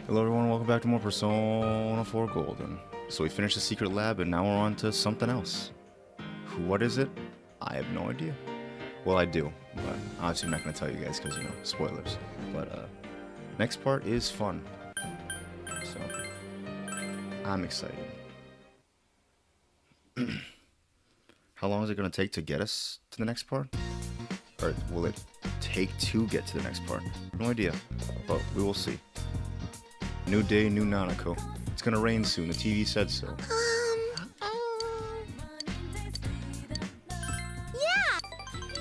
Hello everyone, welcome back to more Persona 4 Golden. So we finished the secret lab and now we're on to something else. What is it? I have no idea. Well, I do, but obviously I'm not going to tell you guys because, you know, spoilers. But, next part is fun. So, I'm excited. How long is it going to take to get us to the next part? Or will it take to get to the next part? No idea, but we will see. New day, new Nanako. It's gonna rain soon, the TV said so.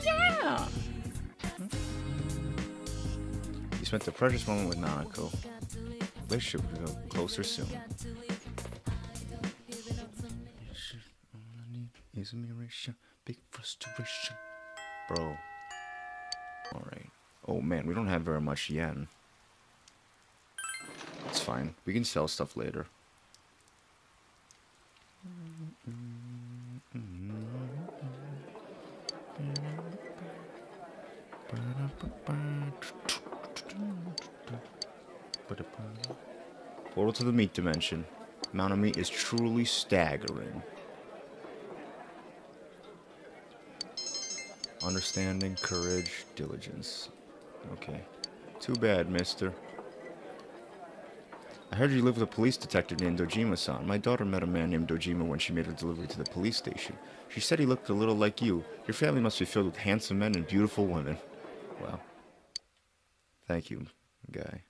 Yeah! You spent a precious moment with Nanako. Relationship will go closer soon. All I need is admiration, big frustration. Bro. Alright. Oh man, we don't have very much yen. It's fine. We can sell stuff later. Portal to the meat dimension. Amount of meat is truly staggering. Understanding, courage, diligence. Okay. Too bad, mister. I heard you live with a police detective named Dojima-san. My daughter met a man named Dojima when she made a delivery to the police station. She said he looked a little like you. Your family must be filled with handsome men and beautiful women. Well, thank you, guy.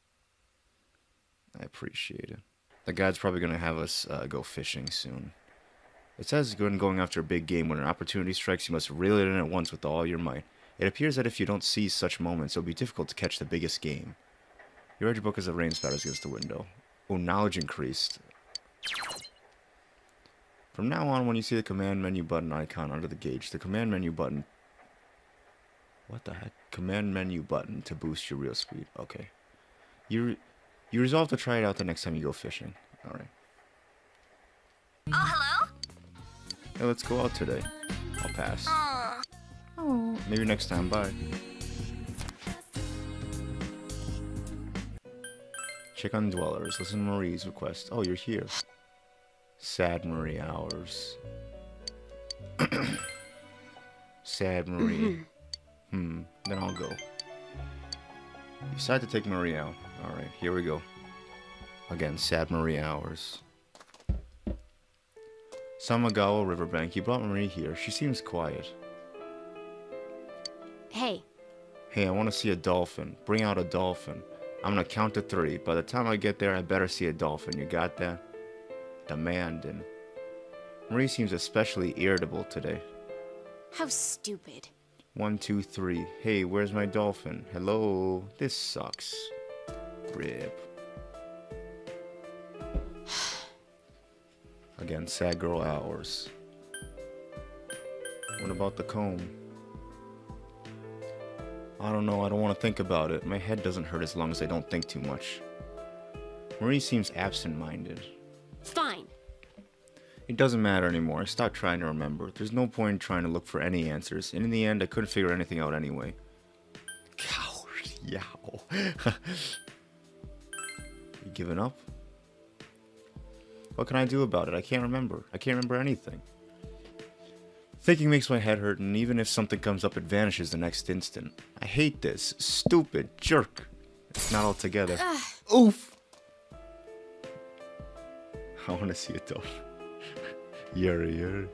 I appreciate it. The guy's probably going to have us go fishing soon. It says when going after a big game, when an opportunity strikes, you must reel it in at once with all your might. It appears that if you don't seize such moments, it will be difficult to catch the biggest game. You read your book as the rain spatters against the window. Oh, knowledge increased. From now on, when you see the command menu button icon under the gauge, the command menu button... What the heck? Command menu button to boost your reel speed. Okay. You resolve to try it out the next time you go fishing. Alright. Oh, hello? Hey, let's go out today. I'll pass. Aww. Oh. Maybe next time. Bye. Check on dwellers. Listen to Marie's request. Oh, you're here. Sad Marie hours. Sad Marie. Then I'll go. You decide to take Marie out. Alright, here we go. Again, Sad Marie hours. Samagawa Riverbank. You brought Marie here. She seems quiet. Hey. Hey, I want to see a dolphin. Bring out a dolphin. I'm gonna count to 3. By the time I get there, I better see a dolphin. You got that? Demanding. Marie seems especially irritable today. How stupid. 1, 2, 3. Hey, where's my dolphin? Hello? This sucks. Rip. Again, sad girl hours. What about the comb? I don't know, I don't want to think about it. My head doesn't hurt as long as I don't think too much. Marie seems absent-minded. Fine. It doesn't matter anymore. I stopped trying to remember. There's no point in trying to look for any answers. And in the end, I couldn't figure anything out anyway. Coward. Yow. You giving up? What can I do about it? I can't remember. I can't remember anything. Thinking makes my head hurt, and even if something comes up, it vanishes the next instant. I hate this. Stupid jerk. It's not all together. Oof! I want to see it though. Yuri.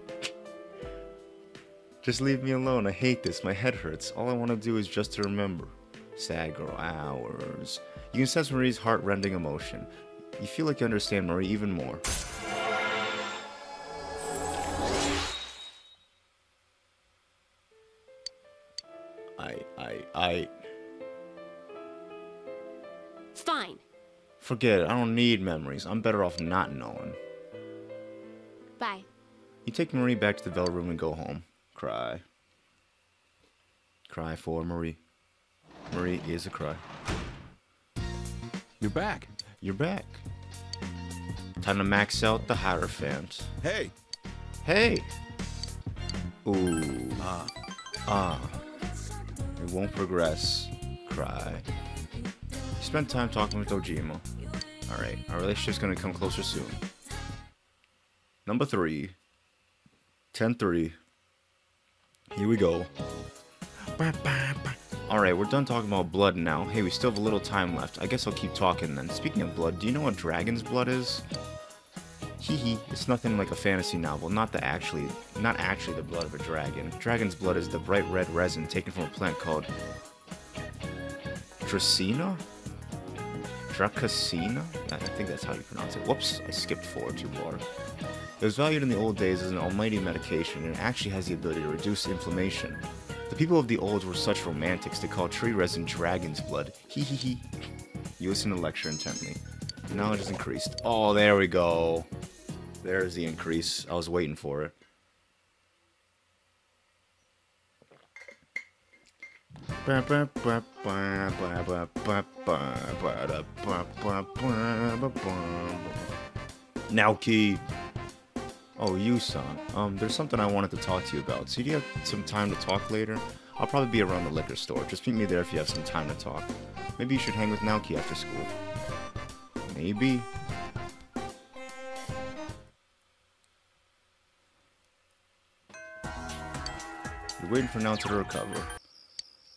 Just leave me alone. I hate this. My head hurts. All I want to do is just to remember. Sad girl hours. You can sense Marie's heart-rending emotion. You feel like you understand Marie even more. Fine. Forget it. I don't need memories. I'm better off not knowing. Bye. You take Marie back to the Vela room and go home. Cry. Cry for Marie. Marie is a cry. You're back. You're back. Time to max out the Hierophant. Hey. Hey! Ooh. It won't progress. Cry. You spent time talking with Ojima. Alright, our relationship's gonna come closer soon. Number 3. 10-3. Here we go. Alright, we're done talking about blood now. Hey, we still have a little time left. I guess I'll keep talking then. Speaking of blood, do you know what dragon's blood is? Hee, it's nothing like a fantasy novel. Not actually the blood of a dragon. Dragon's blood is the bright red resin taken from a plant called Dracena? Dracacina? I think that's how you pronounce it. Whoops, I skipped forward too far. It was valued in the old days as an almighty medication, and it actually has the ability to reduce inflammation. The people of the olds were such romantics, they called tree resin dragon's blood. Hee. You listen to the lecture intently. Knowledge has increased. Oh, there we go. There's the increase. I was waiting for it. Now, Key. Oh, you, son. There's something I wanted to talk to you about. So do you have some time to talk later? I'll probably be around the liquor store. Just meet me there if you have some time to talk. Maybe you should hang with Naoki after school. Maybe. You're waiting for Naoki to recover.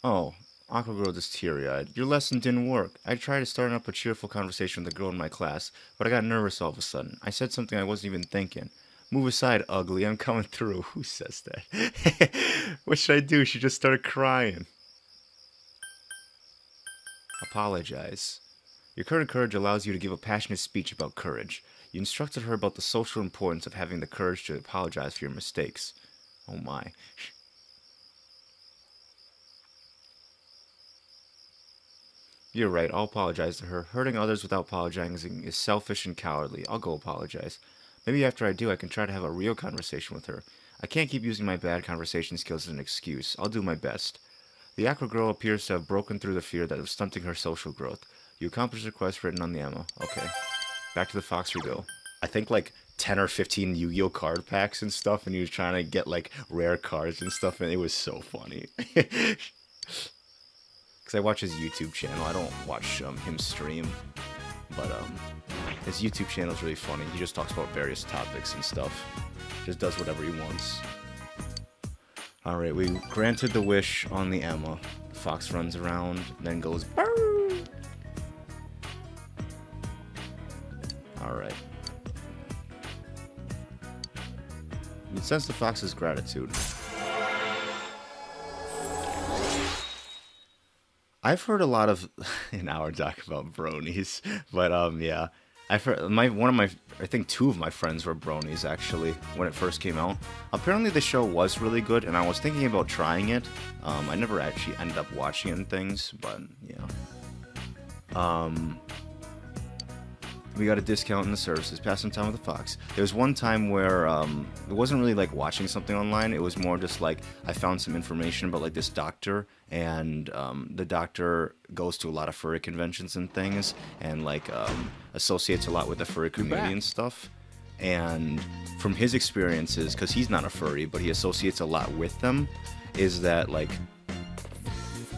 Oh, Aqua Girl is teary-eyed. Your lesson didn't work. I tried to start up a cheerful conversation with the girl in my class, but I got nervous all of a sudden. I said something I wasn't even thinking. Move aside, ugly. I'm coming through. Who says that? What should I do? She just started crying. Apologize. Your current courage allows you to give a passionate speech about courage. You instructed her about the social importance of having the courage to apologize for your mistakes. Oh my. You're right, I'll apologize to her. Hurting others without apologizing is selfish and cowardly. I'll go apologize. Maybe after I do, I can try to have a real conversation with her. I can't keep using my bad conversation skills as an excuse. I'll do my best. The Aqua Girl appears to have broken through the fear that was stunting her social growth. You accomplished the request written on the ammo. Okay. Back to the Fox we go. I think like 10 or 15 Yu-Gi-Oh card packs and stuff, and he was trying to get like rare cards and stuff, and it was so funny. Because I watch his YouTube channel. I don't watch him stream, but his YouTube channel is really funny. He just talks about various topics and stuff. Just does whatever he wants. Alright, we granted the wish on the Emma. Fox runs around, then goes Burr! Alright. You sense the Fox's gratitude. I've heard a lot of an hour talk about bronies, but yeah, I've heard I think 2 of my friends were bronies actually when it first came out. Apparently the show was really good, and I was thinking about trying it. I never actually ended up watching it and things, but yeah. We got a discount in the services. Pass some time with the Fox. There was one time where it wasn't really like watching something online. It was more just like I found some information about like this doctor, and the doctor goes to a lot of furry conventions and things, and like associates a lot with the furry community and stuff. And from his experiences, because he's not a furry, but he associates a lot with them, is that like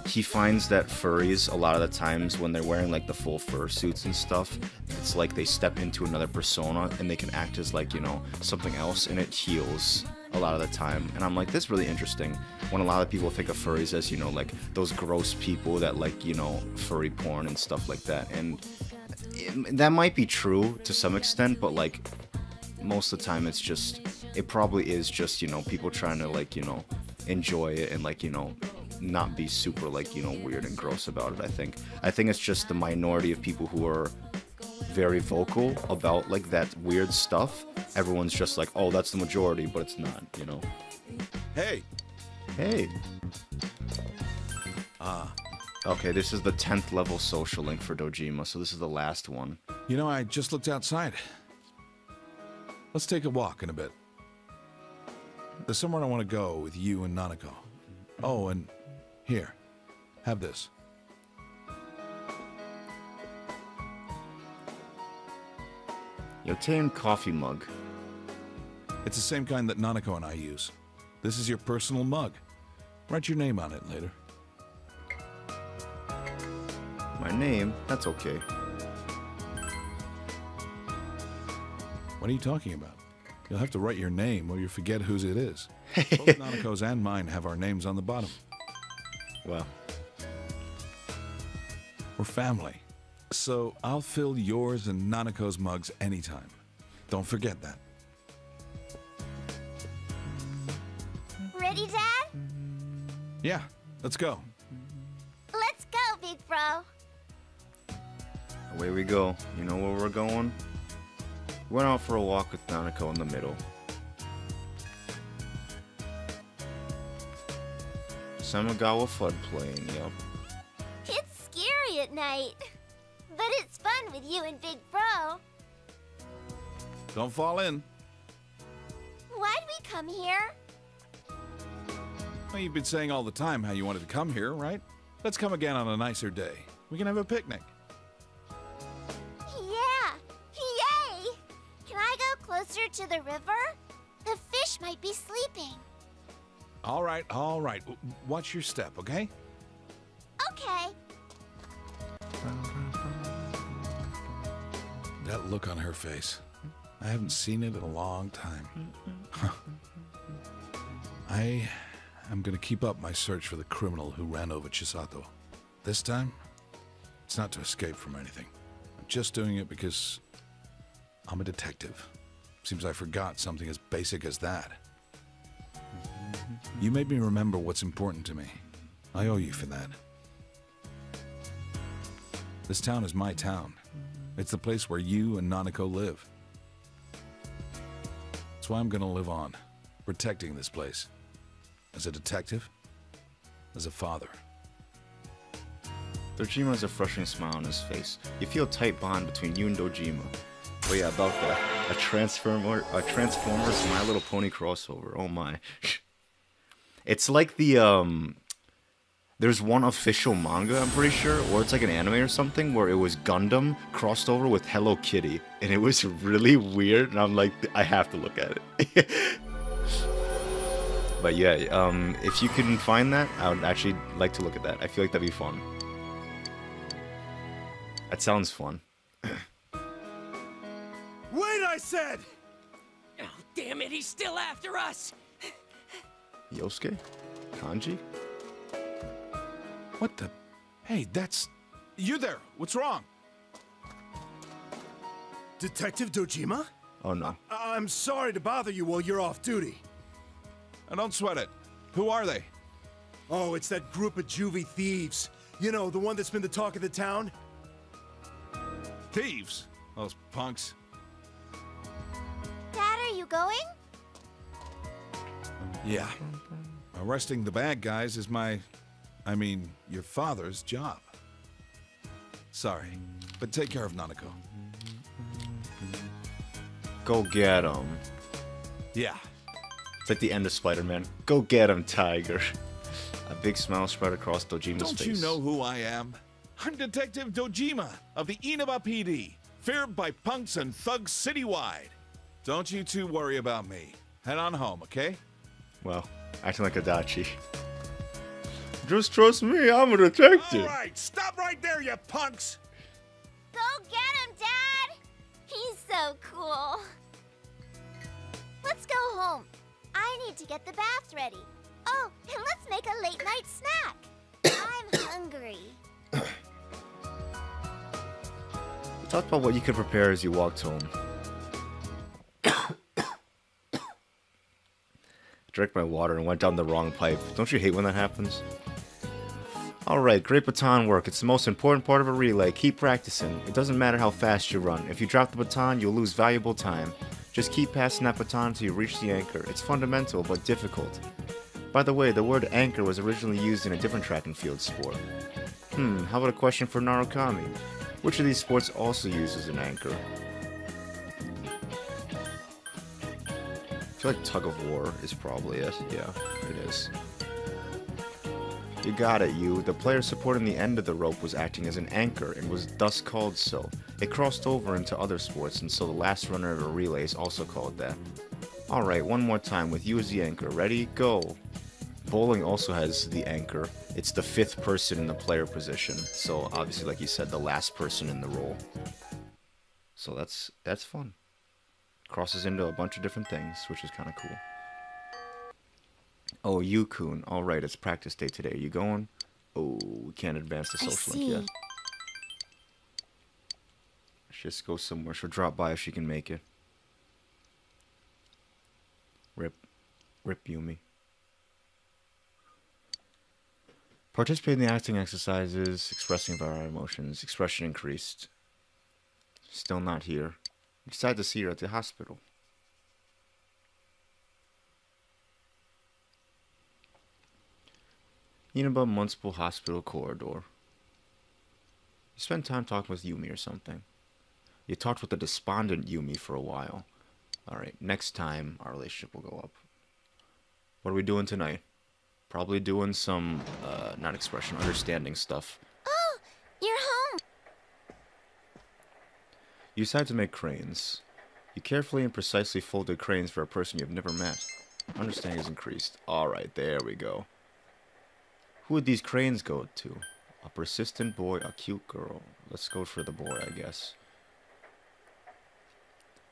he finds that furries, a lot of the times when they're wearing like the full fur suits and stuff, it's like they step into another persona and they can act as like, you know, something else, and it heals a lot of the time. And I'm like, this is really interesting when a lot of people think of furries as, you know, like those gross people that like, you know, furry porn and stuff like that. And that might be true to some extent, but like most of the time it probably is just, you know, people trying to like, you know, enjoy it and like, you know, not be super like, you know, weird and gross about it. I think it's just the minority of people who are very vocal about like that weird stuff. Everyone's just like, oh, that's the majority, but it's not, you know. Hey. Okay, this is the 10th level social link for Dojima, so this is the last one. You know, I just looked outside. Let's take a walk in a bit. There's somewhere I want to go with you and Nanako. Oh, and here, have this. Yotain coffee mug. It's the same kind that Nanako and I use. This is your personal mug. Write your name on it later. My name? That's okay. What are you talking about? You'll have to write your name or you forget whose it is. Both Nanako's and mine have our names on the bottom. Well, We're family. So I'll fill yours and Nanako's mugs anytime. Don't forget that. Ready, Dad? Yeah, let's go. Let's go, big bro. away we go. You know where we're going? Went out for a walk with Nanako in the middle. Samagawa floodplain, yep. It's scary at night. But it's fun with you and Big Bro. Don't fall in. Why'd we come here? Well, you've been saying all the time how you wanted to come here, right? Let's come again on a nicer day. We can have a picnic. Yeah! Yay! Can I go closer to the river? The fish might be sleeping. All right, all right. Watch your step, okay? Okay. That look on her face. I haven't seen it in a long time. I am going to keep up my search for the criminal who ran over Chisato. This time, it's not to escape from anything. I'm just doing it because I'm a detective. Seems I forgot something as basic as that. You made me remember what's important to me. I owe you for that. This town is my town. It's the place where you and Nanako live. That's why I'm gonna live on, protecting this place. As a detective, as a father. Dojima has a frustrating smile on his face. You feel a tight bond between you and Dojima. Oh yeah, about that. A Transformers My Little Pony crossover. Oh my. It's like the there's one official manga, I'm pretty sure, or it's like an anime or something, where it was Gundam crossed over with Hello Kitty, and it was really weird, and I'm like, I have to look at it. But yeah, if you can find that, I would actually like to look at that. I feel like that'd be fun. That sounds fun. Wait, I said! Oh, damn it, he's still after us! Yosuke? Kanji? What the? Hey, that's... You there! What's wrong? Detective Dojima? Oh no. I'm sorry to bother you while you're off duty. Now, don't sweat it. Who are they? Oh, it's that group of juvie thieves. You know, the one that's been the talk of the town? Thieves. Those punks. Dad, are you going? Yeah. Arresting the bad guys is your father's job. Sorry, but take care of Nanako. Go get him. Yeah. It's like the end of Spider-Man. Go get him, Tiger. A big smile spread across Dojima's face. Don't you know who I am? I'm Detective Dojima of the Inaba PD, feared by punks and thugs citywide. Don't you two worry about me. Head on home, okay? Well, acting like Adachi. Just trust me, I'm a detective. All right, stop right there, you punks! Go get him, Dad! He's so cool. Let's go home. I need to get the bath ready. Oh, and let's make a late night snack. I'm hungry. We talked about what you could prepare as you walked home. Drank my water and went down the wrong pipe. Don't you hate when that happens? Alright, great baton work. It's the most important part of a relay. Keep practicing. It doesn't matter how fast you run. If you drop the baton, you'll lose valuable time. Just keep passing that baton until you reach the anchor. It's fundamental, but difficult. By the way, the word anchor was originally used in a different track and field sport. How about a question for Narukami? Which of these sports also uses an anchor? I feel like tug of war is probably it. Yeah, it is. You got it, you. The player supporting the end of the rope was acting as an anchor and was thus called so. It crossed over into other sports, and so the last runner of a relay is also called that. Alright, one more time with you as the anchor. Ready? Go! Bowling also has the anchor. It's the fifth person in the player position. So obviously, like you said, the last person in the roll. So that's fun. Crosses into a bunch of different things, which is kind of cool. Oh, Yukun. Alright, it's practice day today. You going? Oh, we can't advance the social link yet. Let's just go somewhere. She'll drop by if she can make it. Rip. Rip Yumi. Participate in the acting exercises, expressing of our emotions. Expression increased. Still not here. Decided to see her at the hospital. Inaba Municipal Hospital corridor. You spent time talking with Yumi or something. You talked with the despondent Yumi for a while. Alright, next time our relationship will go up. What are we doing tonight? Probably doing some, not expression, understanding stuff. Oh, you're home. You decide to make cranes. You carefully and precisely folded cranes for a person you've never met. Understanding is increased. Alright, there we go. Who would these cranes go to? A persistent boy, a cute girl. Let's go for the boy, I guess.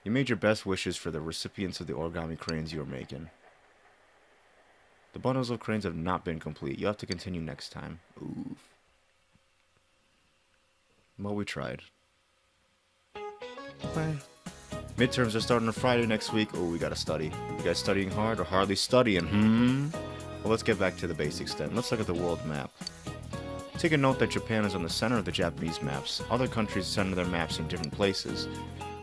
You made your best wishes for the recipients of the origami cranes you were making. The bundles of cranes have not been complete. You'll have to continue next time. Oof. Well, we tried. Bye. Midterms are starting on Friday next week. Oh, we gotta study. You guys studying hard or hardly studying? Well, let's get back to the basics then. Let's look at the world map. Take a note that Japan is on the center of the Japanese maps. Other countries center their maps in different places.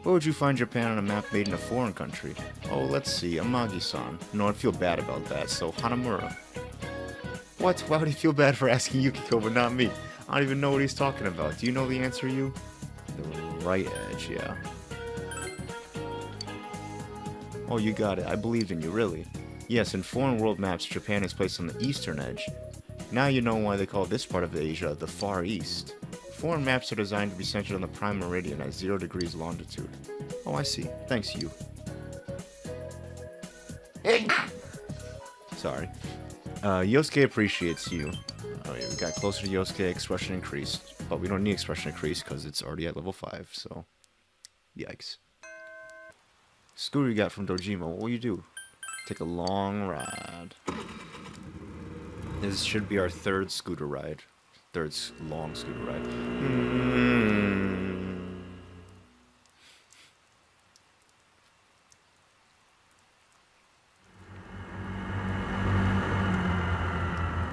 Where would you find Japan on a map made in a foreign country? Oh, let's see. Amagi-san. No, I'd feel bad about that, so Hanamura. What? Why would he feel bad for asking Yukiko but not me? I don't even know what he's talking about. Do you know the answer, you? The right edge, yeah. Oh, you got it. I believed in you, really. Yes, in foreign world maps, Japan is placed on the eastern edge. Now you know why they call this part of Asia the Far East. Foreign maps are designed to be centered on the prime meridian at 0 degrees longitude. Oh, I see. Thanks, you. Sorry. Yosuke appreciates you. Oh, yeah, we got closer to Yosuke, expression increased. But we don't need expression increase because it's already at level 5, so... Yikes. Scooter you got from Dojima, what will you do? Take a long ride. This should be our third scooter ride. Third long scooter ride.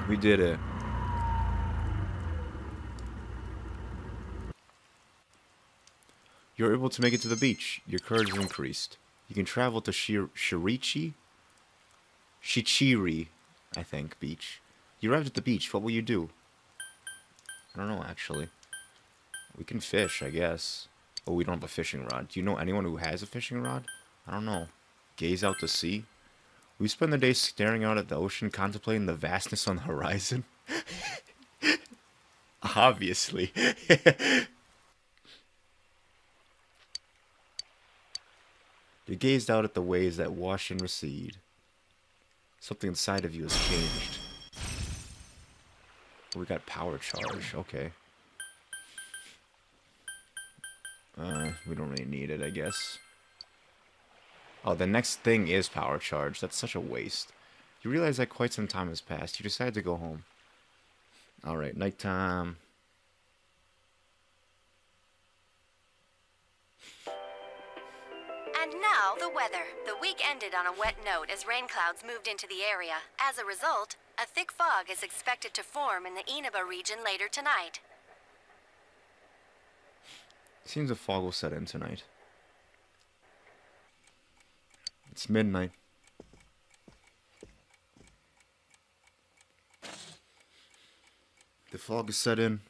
We did it. You're able to make it to the beach. Your courage is increased. You can travel to Shichiri, I think, beach. You arrived at the beach. What will you do? I don't know, actually. We can fish, I guess. Oh, we don't have a fishing rod. Do you know anyone who has a fishing rod? I don't know. Gaze out to sea? We spend the day staring out at the ocean, contemplating the vastness on the horizon. Obviously. You gazed out at the waves that wash and recede. Something inside of you has changed. We got power charge, okay. We don't really need it, I guess. Oh, the next thing is power charge. That's such a waste. You realize that quite some time has passed. You decided to go home. Alright, nighttime. And now, the weather. The week ended on a wet note as rain clouds moved into the area. As a result, a thick fog is expected to form in the Inaba region later tonight. Seems a fog will set in tonight. It's midnight. The fog is set in.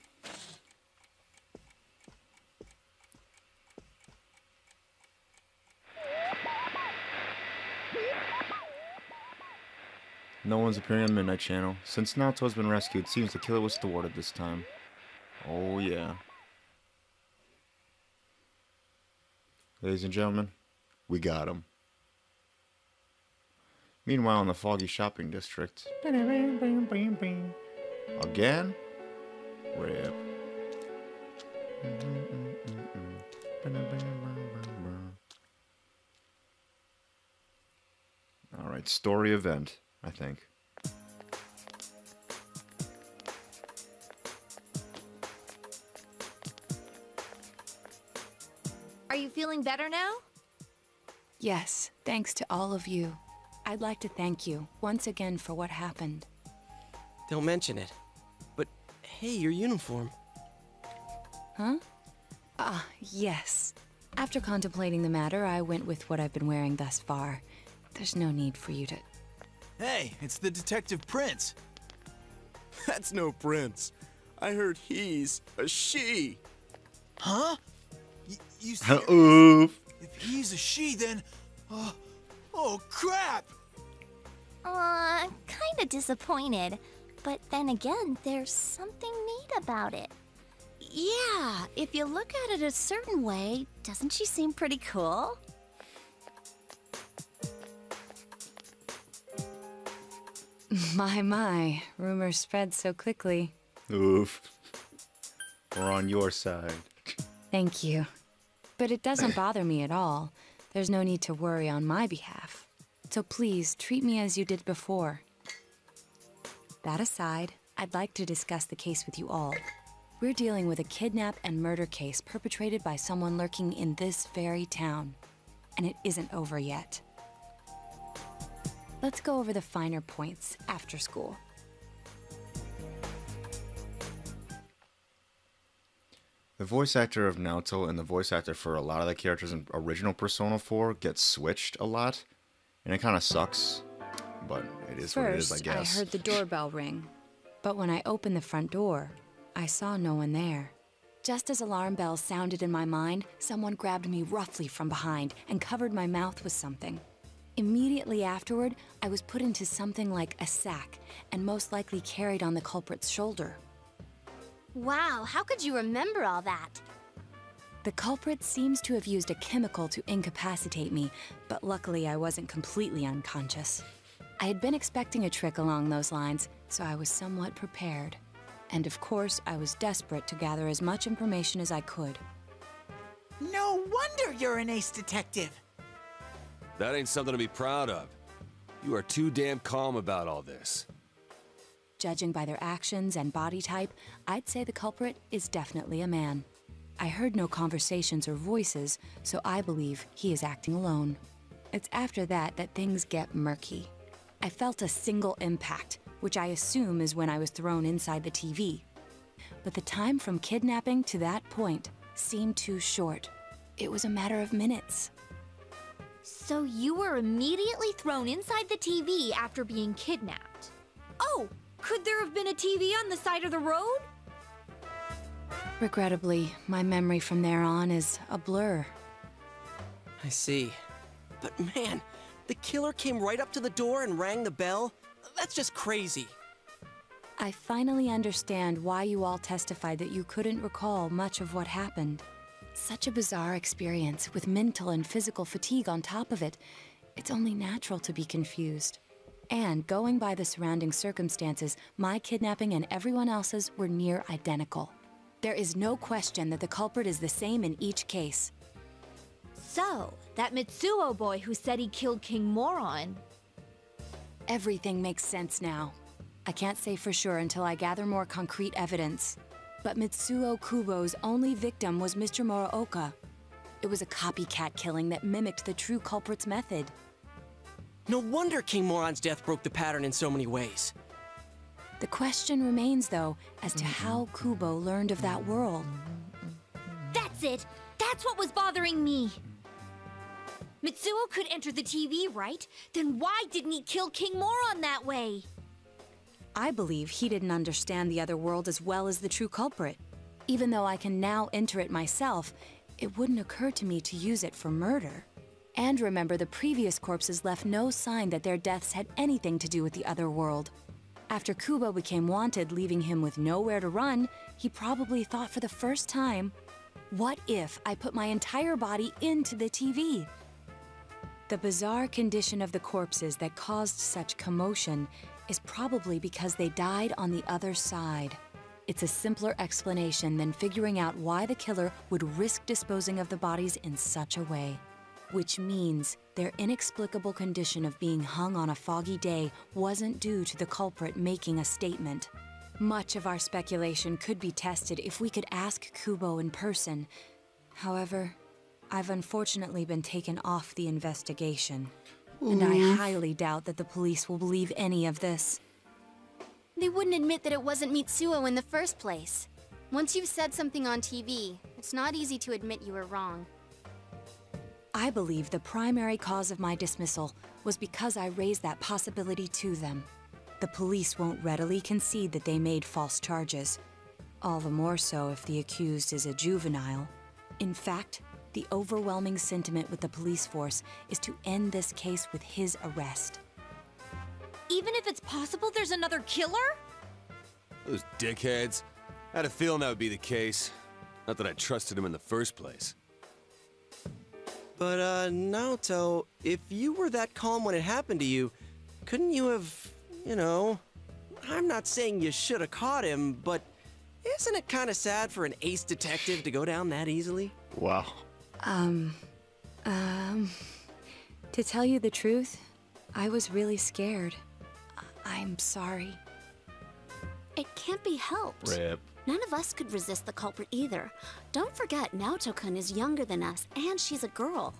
No one's appearing on the Midnight Channel. Since Naoto has been rescued, it seems the killer was thwarted this time. Oh yeah. Ladies and gentlemen, we got him. Meanwhile, in the foggy shopping district. Again? Rip. Alright, story event, I think. Are you feeling better now? Yes, thanks to all of you. I'd like to thank you once again for what happened. Don't mention it. But hey, your uniform. Huh? Ah, yes. After contemplating the matter, I went with what I've been wearing thus far. There's no need for you to... Hey, it's the Detective Prince. That's no prince. I heard he's a she. Huh? You serious? Oof. If he's a she, then... oh, crap! Kinda disappointed. But then again, there's something neat about it. Yeah, if you look at it a certain way, doesn't she seem pretty cool? My, rumors spread so quickly. Oof. We're on your side. Thank you. But it doesn't bother me at all. There's no need to worry on my behalf. So please, treat me as you did before. That aside, I'd like to discuss the case with you all. We're dealing with a kidnap and murder case perpetrated by someone lurking in this very town. And it isn't over yet. Let's go over the finer points after school. The voice actor of Naoto and the voice actor for a lot of the characters in original Persona 4 get switched a lot. And it kind of sucks. But it is what it is, I guess. First, I heard the doorbell ring. But when I opened the front door, I saw no one there. Just as alarm bells sounded in my mind, someone grabbed me roughly from behind and covered my mouth with something. Immediately afterward, I was put into something like a sack and most likely carried on the culprit's shoulder. Wow, how could you remember all that? The culprit seems to have used a chemical to incapacitate me, but luckily I wasn't completely unconscious. I had been expecting a trick along those lines, so I was somewhat prepared. And of course, I was desperate to gather as much information as I could. No wonder you're an ace detective! That ain't something to be proud of. You are too damn calm about all this. Judging by their actions and body type, I'd say the culprit is definitely a man. I heard no conversations or voices, so I believe he is acting alone. It's after that that things get murky. I felt a single impact, which I assume is when I was thrown inside the TV. But the time from kidnapping to that point seemed too short. It was a matter of minutes. So you were immediately thrown inside the TV after being kidnapped? Oh, could there have been a TV on the side of the road? Regrettably, my memory from there on is a blur. I see. But man, the killer came right up to the door and rang the bell? That's just crazy. I finally understand why you all testified that you couldn't recall much of what happened. Such a bizarre experience, with mental and physical fatigue on top of it. It's only natural to be confused. And going by the surrounding circumstances, my kidnapping and everyone else's were near identical. There is no question that the culprit is the same in each case. So, that Mitsuo boy who said he killed King Moron. Everything makes sense now. I can't say for sure until I gather more concrete evidence. But Mitsuo Kubo's only victim was Mr. Muraoka. It was a copycat killing that mimicked the true culprit's method. No wonder King Moron's death broke the pattern in so many ways. The question remains, though, as to how Kubo learned of that world. That's it! That's what was bothering me! Mitsuo could enter the TV, right? Then why didn't he kill King Moron that way? I believe he didn't understand the other world as well as the true culprit. Even though I can now enter it myself, it wouldn't occur to me to use it for murder. And remember, the previous corpses left no sign that their deaths had anything to do with the other world. After Kubo became wanted, leaving him with nowhere to run, he probably thought for the first time, what if I put my entire body into the TV? The bizarre condition of the corpses that caused such commotion is probably because they died on the other side. It's a simpler explanation than figuring out why the killer would risk disposing of the bodies in such a way. which means their inexplicable condition of being hung on a foggy day wasn't due to the culprit making a statement. Much of our speculation could be tested if we could ask Kubo in person. However, I've unfortunately been taken off the investigation, and I highly doubt that the police will believe any of this. They wouldn't admit that it wasn't Mitsuo in the first place. Once you've said something on TV, it's not easy to admit you were wrong. I believe the primary cause of my dismissal was because I raised that possibility to them. The police won't readily concede that they made false charges. All the more so if the accused is a juvenile. In fact, the overwhelming sentiment with the police force is to end this case with his arrest. Even if it's possible there's another killer? Those dickheads. I had a feeling that would be the case. Not that I trusted him in the first place. But, Naoto, if you were that calm when it happened to you, couldn't you have, you know... I'm not saying you should have caught him, but isn't it kind of sad for an ace detective to go down that easily? Wow. To tell you the truth, I was really scared. I'm sorry. It can't be helped. Rip. None of us could resist the culprit either. Don't forget, Naoto-kun is younger than us, and she's a girl.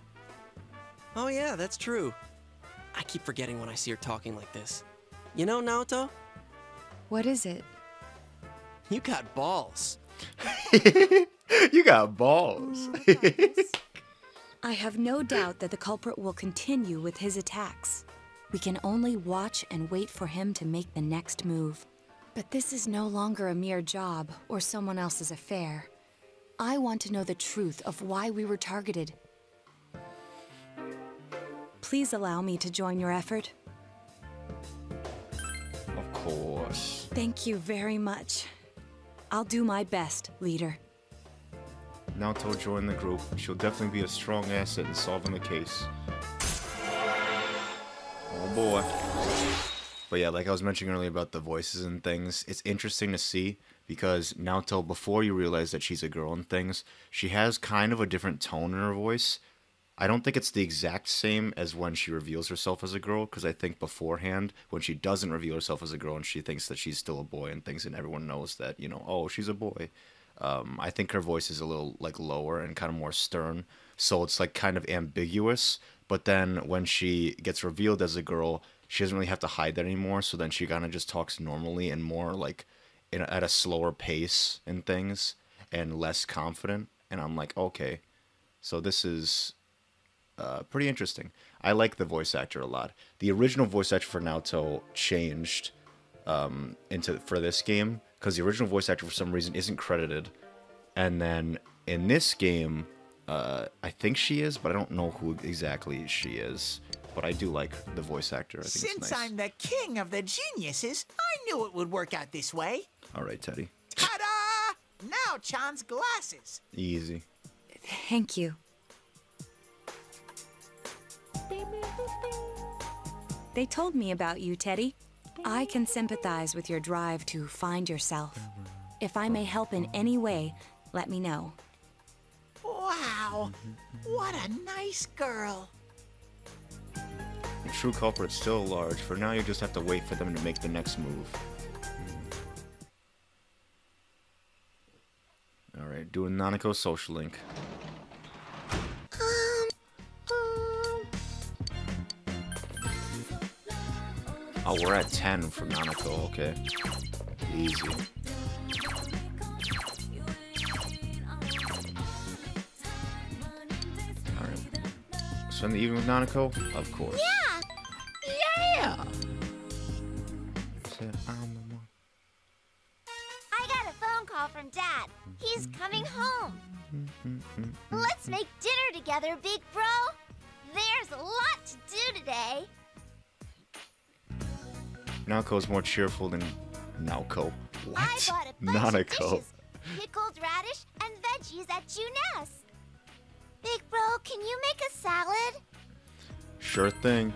Oh yeah, that's true. I keep forgetting when I see her talking like this. You know, Naoto? What is it? You got balls. You got balls. I have no doubt that the culprit will continue with his attacks. We can only watch and wait for him to make the next move. But this is no longer a mere job or someone else's affair. I want to know the truth of why we were targeted. Please allow me to join your effort. Of course. Thank you very much. I'll do my best, leader. Naoto joined the group. She'll definitely be a strong asset in solving the case. Oh boy. But yeah, like I was mentioning earlier about the voices and things, it's interesting to see because Naoto, before you realize that she's a girl and things, she has kind of a different tone in her voice. I don't think it's the exact same as when she reveals herself as a girl, because I think beforehand, when she doesn't reveal herself as a girl and she thinks that she's still a boy and things, and everyone knows that, you know, oh, she's a boy. I think her voice is a little, like, lower and kind of more stern, so it's, like, kind of ambiguous, but then when she gets revealed as a girl, she doesn't really have to hide that anymore, so then she kind of just talks normally and more, like, at a slower pace and things, and less confident, and I'm like, okay, so this is pretty interesting. I like the voice actor a lot. The original voice actor for Naoto changed for this game, because the original voice actor for some reason isn't credited, and then in this game, I think she is, but I don't know who exactly she is. But I do like the voice actor. I think Since it's nice. I'm the king of the geniuses, I knew it would work out this way. All right, Teddie. Ta-da! Now Chan's glasses. Easy. Thank you. They told me about you, Teddie. I can sympathize with your drive to find yourself. If I may help in any way, let me know. Wow, what a nice girl. The true culprit's still large. For now, you just have to wait for them to make the next move. Alright, doing Nanako's social link. Oh, we're at 10 for Nanako, okay. Easy. Alright. Spend the evening with Nanako? Of course. Yeah! I got a phone call from Dad. He's coming home. Let's make dinner together, big bro. There's a lot to do today. Naoko's more cheerful than Naoko. What? I bought a bunch of Nanako. dishes, pickled radish and veggies at Juness. Big bro, can you make a salad? Sure thing.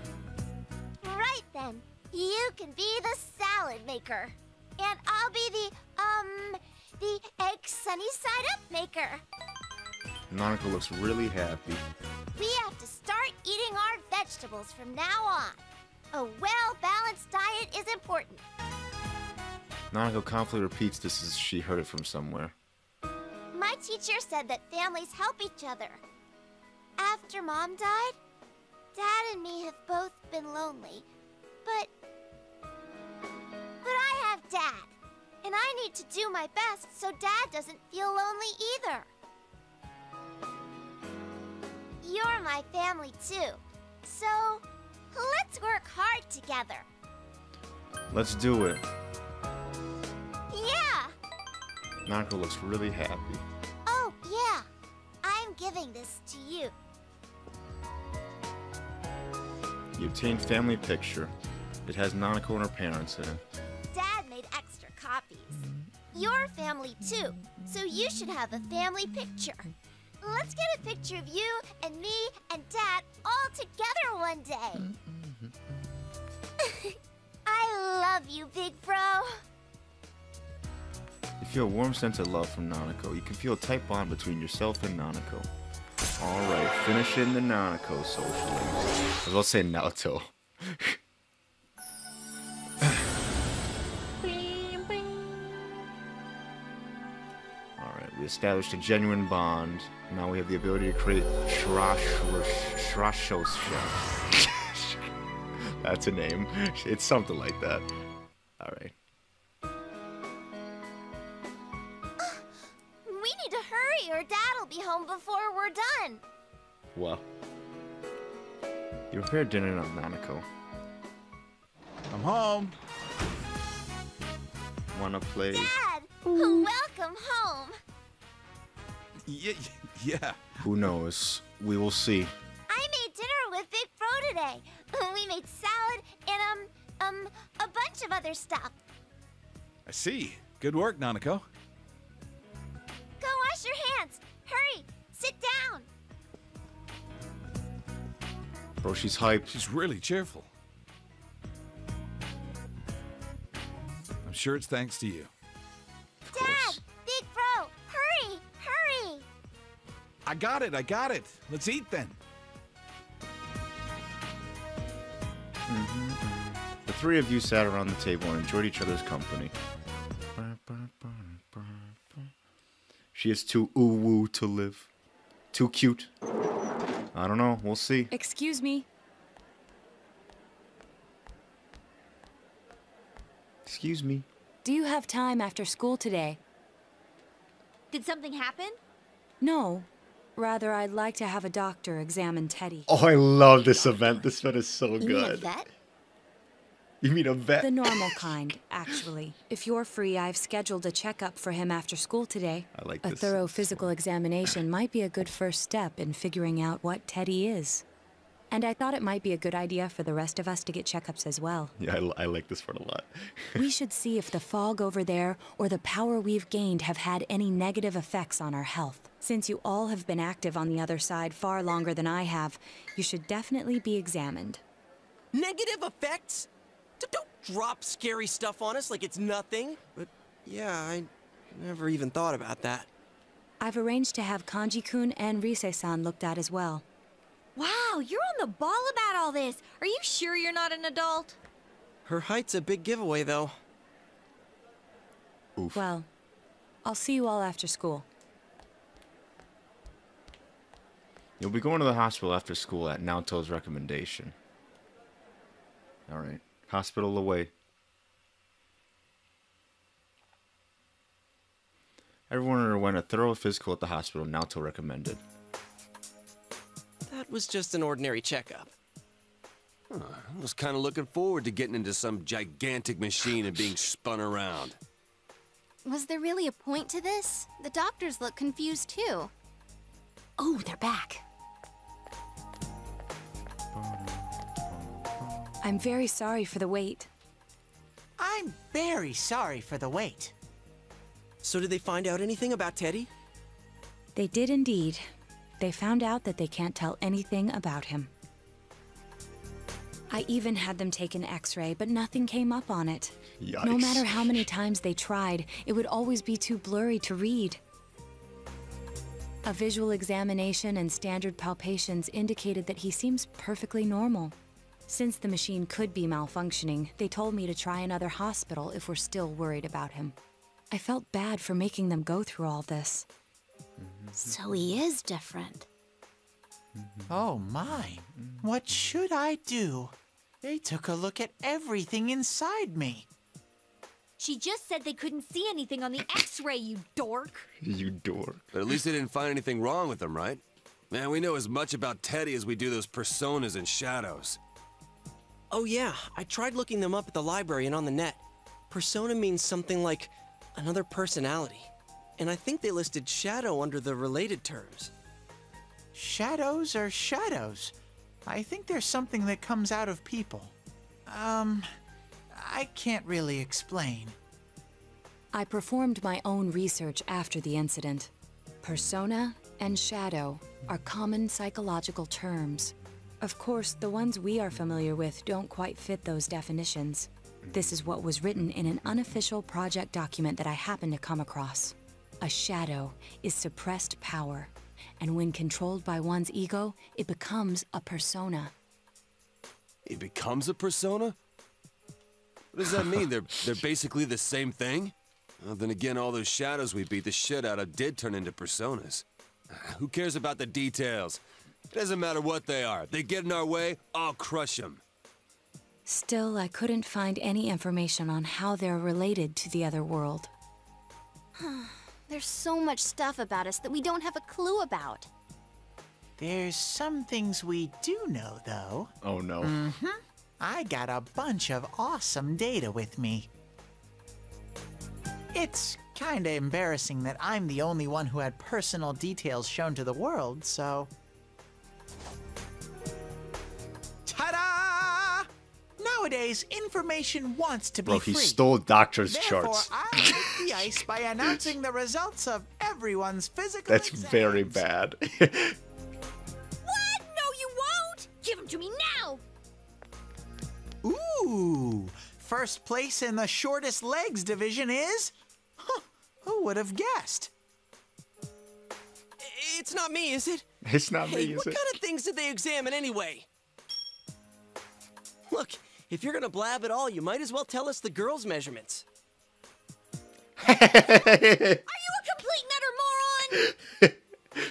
Right then. You can be the salad maker. And I'll be the egg sunny side up maker. Nanako looks really happy. We have to start vegetables from now on. A well-balanced diet is important. Nanako confidently repeats this as she heard it from somewhere. My teacher said that families help each other. After Mom died, Dad and me have both been lonely. But I have Dad, and I need to do my best so Dad doesn't feel lonely either. You're my family too, so let's work hard together. Let's do it. Yeah! Nanako looks really happy. Oh, yeah. I'm giving this to you. You obtained family picture. It has Nanako and her parents in it. Dad made extra copies. Your family too, so you should have a family picture. Let's get a picture of you and me and Dad all together one day. I love you, big bro. You feel a warm sense of love from Nanako. You can feel a tight bond between yourself and Nanako. Alright, finishing the Nanako social links. I was about to say Naruto. Alright, we established a genuine bond. Now we have the ability to create Shrashos. That's a name. It's something like that. Alright. We need to hurry or Dad'll be home before we're done. Well. You prepared dinner on Nanako. I'm home. Wanna play? Dad! Welcome home. Yeah. Who knows? We will see. I made dinner with Big Bro today. We made salad and, a bunch of other stuff. I see. Good work, Nanako. Go wash your hands. Hurry. Sit down. Bro, she's hyped. She's really cheerful. I'm sure it's thanks to you. Dad! Big Bro! Hurry! Hurry! I got it. Let's eat then. The three of you sat around the table and enjoyed each other's company. She is too ooh-woo to live. Too cute. I don't know. We'll see. Excuse me. Excuse me. Do you have time after school today? Did something happen? No. Rather, I'd like to have a doctor examine Teddie. Oh, I love this event. This event is so You mean a good. vet? You mean a vet? The normal kind, actually. If you're free, I've scheduled a checkup for him after school today. I like A this. thorough physical examination might be a good first step in figuring out what Teddie is. And I thought it might be a good idea for the rest of us to get checkups as well. Yeah, I like this part a lot. We should see if the fog over there or the power we've gained have had any negative effects on our health. Since you all have been active on the other side far longer than I have, you should definitely be examined. Negative effects? Don't drop scary stuff on us like it's nothing. But yeah, I never even thought about that. I've arranged to have Kanji-kun and Rise-san looked at as well. Wow, you're on the ball about all this. Are you sure you're not an adult? Her height's a big giveaway, though. Oof. Well, I'll see you all after school. You'll be going to the hospital after school at Naoto's recommendation. Alright. Hospital away. Everyone underwent a thorough physical at the hospital Naoto recommended. That was just an ordinary checkup. I was kind of looking forward to getting into some gigantic machine and being spun around. Was there really a point to this? The doctors look confused too. Oh, they're back. I'm very sorry for the wait. I'm very sorry for the wait. So did they find out anything about Teddie? They did indeed. They found out that they can't tell anything about him. I even had them take an X-ray, but nothing came up on it. Yikes. No matter how many times they tried, it would always be too blurry to read. A visual examination and standard palpations indicated that he seems perfectly normal. Since the machine could be malfunctioning, they told me to try another hospital if we're still worried about him. I felt bad for making them go through all this. So he is different. Oh my, what should I do? They took a look at everything inside me. She just said they couldn't see anything on the X-ray, you dork. You dork. But at least they didn't find anything wrong with him, right? Man, we know as much about Teddie as we do those personas and shadows. Oh yeah, I tried looking them up at the library and on the net. Persona means something like another personality. And I think they listed shadow under the related terms. Shadows are shadows. I think there's something that comes out of people. I can't really explain. I performed my own research after the incident. Persona and shadow are common psychological terms. Of course, the ones we are familiar with don't quite fit those definitions. This is what was written in an unofficial project document that I happened to come across. A shadow is suppressed power, and when controlled by one's ego, it becomes a persona. It becomes a persona? What does that mean? They're basically the same thing? Well, then again, all those shadows we beat the shit out of did turn into personas. Who cares about the details? It doesn't matter what they are. They get in our way, I'll crush them. Still, I couldn't find any information on how they're related to the other world. There's so much stuff about us that we don't have a clue about. There's some things we do know, though. Oh no. I got a bunch of awesome data with me. It's kinda embarrassing that I'm the only one who had personal details shown to the world, so... Ta-da! Nowadays, information wants to be Bro, free. he stole doctor's Therefore, charts. I break the ice by announcing the results of everyone's physical That's exams. very bad. What? No, you won't! Give him to me now! Ooh! First place in the shortest legs division is... Huh, who would have guessed? It's not me, is it? It's not Hey, me, is what it? kind of things did they examine anyway? Look, if you're gonna blab at all, you might as well tell us the girls' measurements. Are you a complete nutter moron?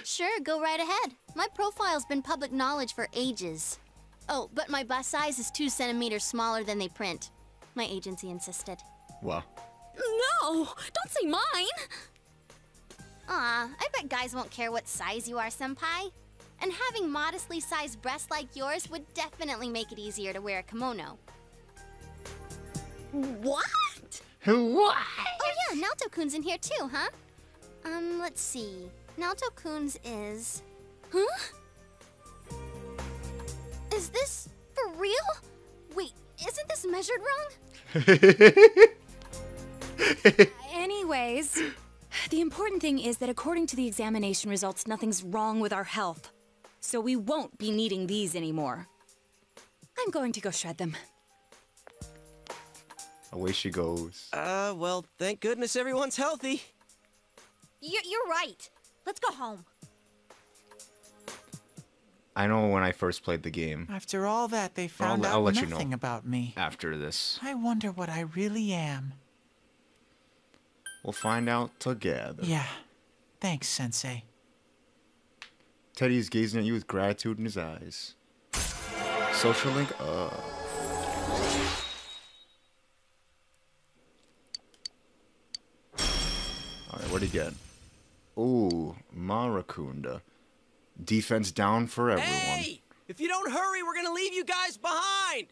Sure, go right ahead. My profile's been public knowledge for ages. Oh, but my bust size is 2 centimeters smaller than they print. My agency insisted. Wow. No! Don't say mine! Aw, I bet guys won't care what size you are, senpai. And having modestly sized breasts like yours would definitely make it easier to wear a kimono. What? What? Oh yeah, Naoto-kun's in here too, huh? Let's see. Naoto-kun's is... Huh? Is this for real? Wait, isn't this measured wrong? Anyways, the important thing is that according to the examination results, nothing's wrong with our health. So we won't be needing these anymore. I'm going to go shred them. Away she goes. Well, thank goodness everyone's healthy. You're right. Let's go home. I know when I first played the game. After all that, they found I'll out let you nothing know about me. after this. I wonder what I really am. We'll find out together. Yeah. Thanks, Sensei. Teddie's gazing at you with gratitude in his eyes. Social link? Alright, what'd he get? Ooh, Marakunda. Defense down for everyone. Hey! If you don't hurry, we're gonna leave you guys behind!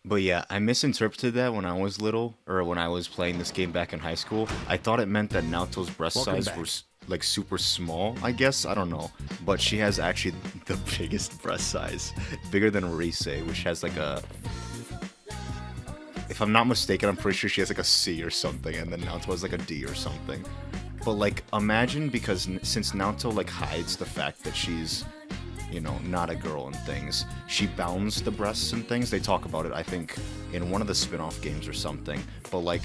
But yeah, I misinterpreted that when I was little, or when I was playing this game back in high school. I thought it meant that Naoto's breast Welcome size back. was like super small, I guess. I don't know. But she has actually the biggest breast size. Bigger than Rise, which has like a... If I'm not mistaken, I'm pretty sure she has like a C or something, and then Naoto has like a D or something. But like, imagine, because since Naoto like hides the fact that she's, you know, not a girl and things, she bounds the breasts and things. They talk about it, I think, in one of the spin-off games or something. But like,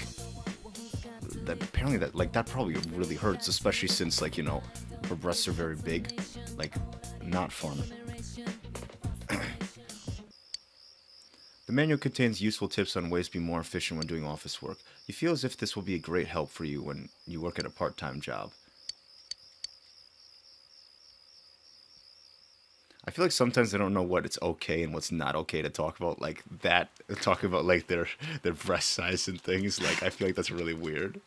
that apparently that probably really hurts, especially since, like, you know, her breasts are very big. Like, not fun. The manual contains useful tips on ways to be more efficient when doing office work. You feel as if this will be a great help for you when you work at a part-time job. I feel like sometimes they don't know what it's okay and what's not okay to talk about, like that. Talk about like their breast size and things. Like, I feel like that's really weird.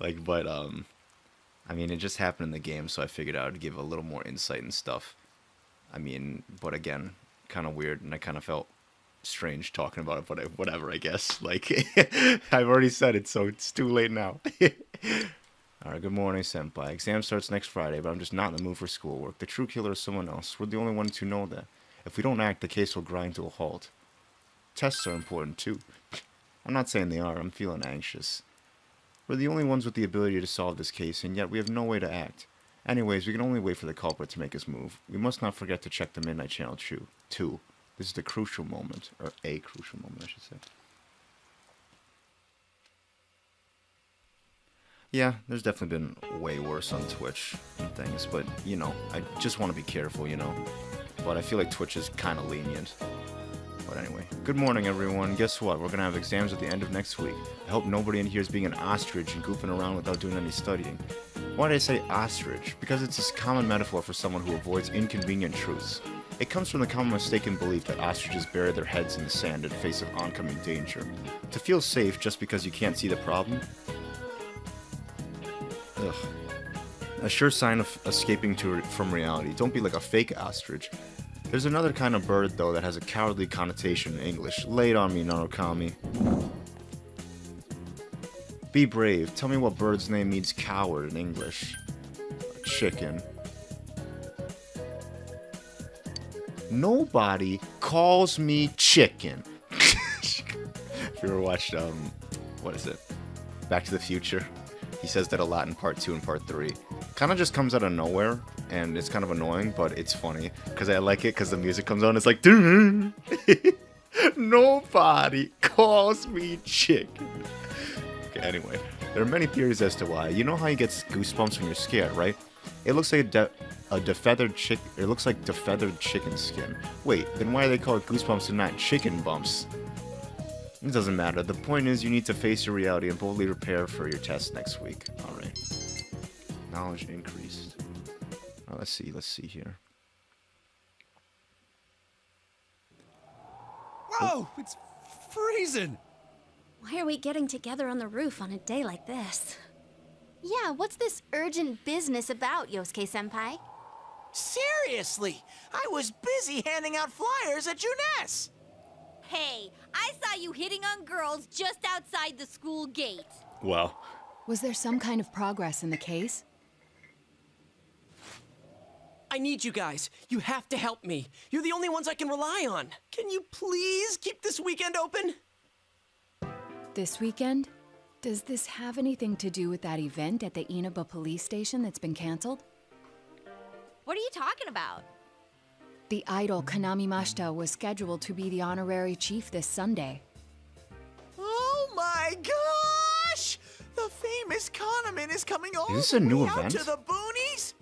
Like, but I mean, it just happened in the game, so I figured I would give a little more insight and stuff. I mean, but again, kind of weird, and I kind of felt strange talking about it, but whatever, I guess. Like, I've already said it, so it's too late now. Alright, good morning, Senpai. Exam starts next Friday, but I'm just not in the mood for schoolwork. The true killer is someone else. We're the only ones who know that. If we don't act, the case will grind to a halt. Tests are important, too. I'm not saying they are. I'm feeling anxious. We're the only ones with the ability to solve this case, and yet we have no way to act. Anyways, we can only wait for the culprit to make his move. We must not forget to check the Midnight Channel 2. This is the crucial moment. Or a crucial moment, I should say. Yeah, there's definitely been way worse on Twitch and things, but, you know, I just want to be careful, you know. But I feel like Twitch is kind of lenient. But anyway, good morning, everyone. Guess what? We're going to have exams at the end of next week. I hope nobody in here is being an ostrich and goofing around without doing any studying. Why did I say ostrich? Because it's this common metaphor for someone who avoids inconvenient truths. It comes from the common mistaken belief that ostriches bury their heads in the sand in face of oncoming danger. To feel safe just because you can't see the problem? Ugh. A sure sign of escaping from reality. Don't be like a fake ostrich. There's another kind of bird, though, that has a cowardly connotation in English. Lay it on me, Narukami. Be brave. Tell me what bird's name means coward in English. Chicken. Nobody calls me chicken. If you ever watched, what is it? Back to the Future. He says that a lot in part 2 and part 3. Kind of just comes out of nowhere, and it's kind of annoying, but it's funny. Because I like it, because the music comes on, it's like, nobody calls me chicken. Okay, anyway. There are many theories as to why. You know how you get goosebumps when you're scared, right? It looks like defeathered chicken skin. Wait, then why do they call it goosebumps and not chicken bumps? It doesn't matter. The point is you need to face your reality and boldly prepare for your test next week. Alright. Knowledge increased. Oh, let's see here. Whoa! It's freezing! Why are we getting together on the roof on a day like this? Yeah, what's this urgent business about, Yosuke-senpai? Seriously! I was busy handing out flyers at Juness! Hey, I saw you hitting on girls just outside the school gate. Well. Was there some kind of progress in the case? I need you guys. You have to help me. You're the only ones I can rely on. Can you please keep this weekend open? This weekend? Does this have anything to do with that event at the Inaba police station that's been canceled? What are you talking about? The idol Kanami Mashita was scheduled to be the honorary chief this Sunday. Oh my gosh! The famous Kahneman is coming all Is this a new the way event? out to the boonies?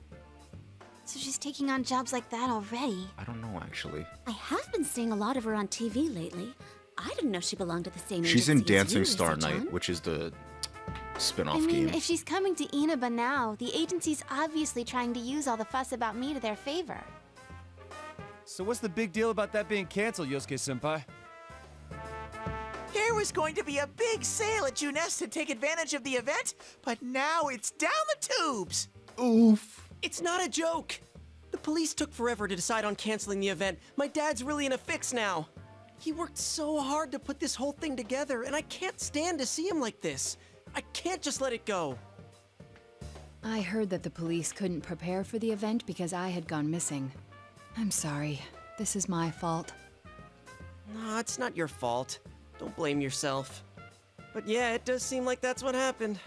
So she's taking on jobs like that already. I don't know, actually. I have been seeing a lot of her on TV lately. I didn't know she belonged to the same She's in agency as Dancing you, Star Lisa-chan. Night, which is the spin-off I mean, game. if she's coming to Inaba now, the agency's obviously trying to use all the fuss about me to their favor. So what's the big deal about that being canceled, Yosuke-senpai? There was going to be a big sale at Juness to take advantage of the event, but now it's down the tubes! Oof. It's not a joke. The police took forever to decide on canceling the event. My dad's really in a fix now. He worked so hard to put this whole thing together, and I can't stand to see him like this. I can't just let it go. I heard that the police couldn't prepare for the event because I had gone missing. I'm sorry. This is my fault. No, it's not your fault. Don't blame yourself. But yeah, it does seem like that's what happened.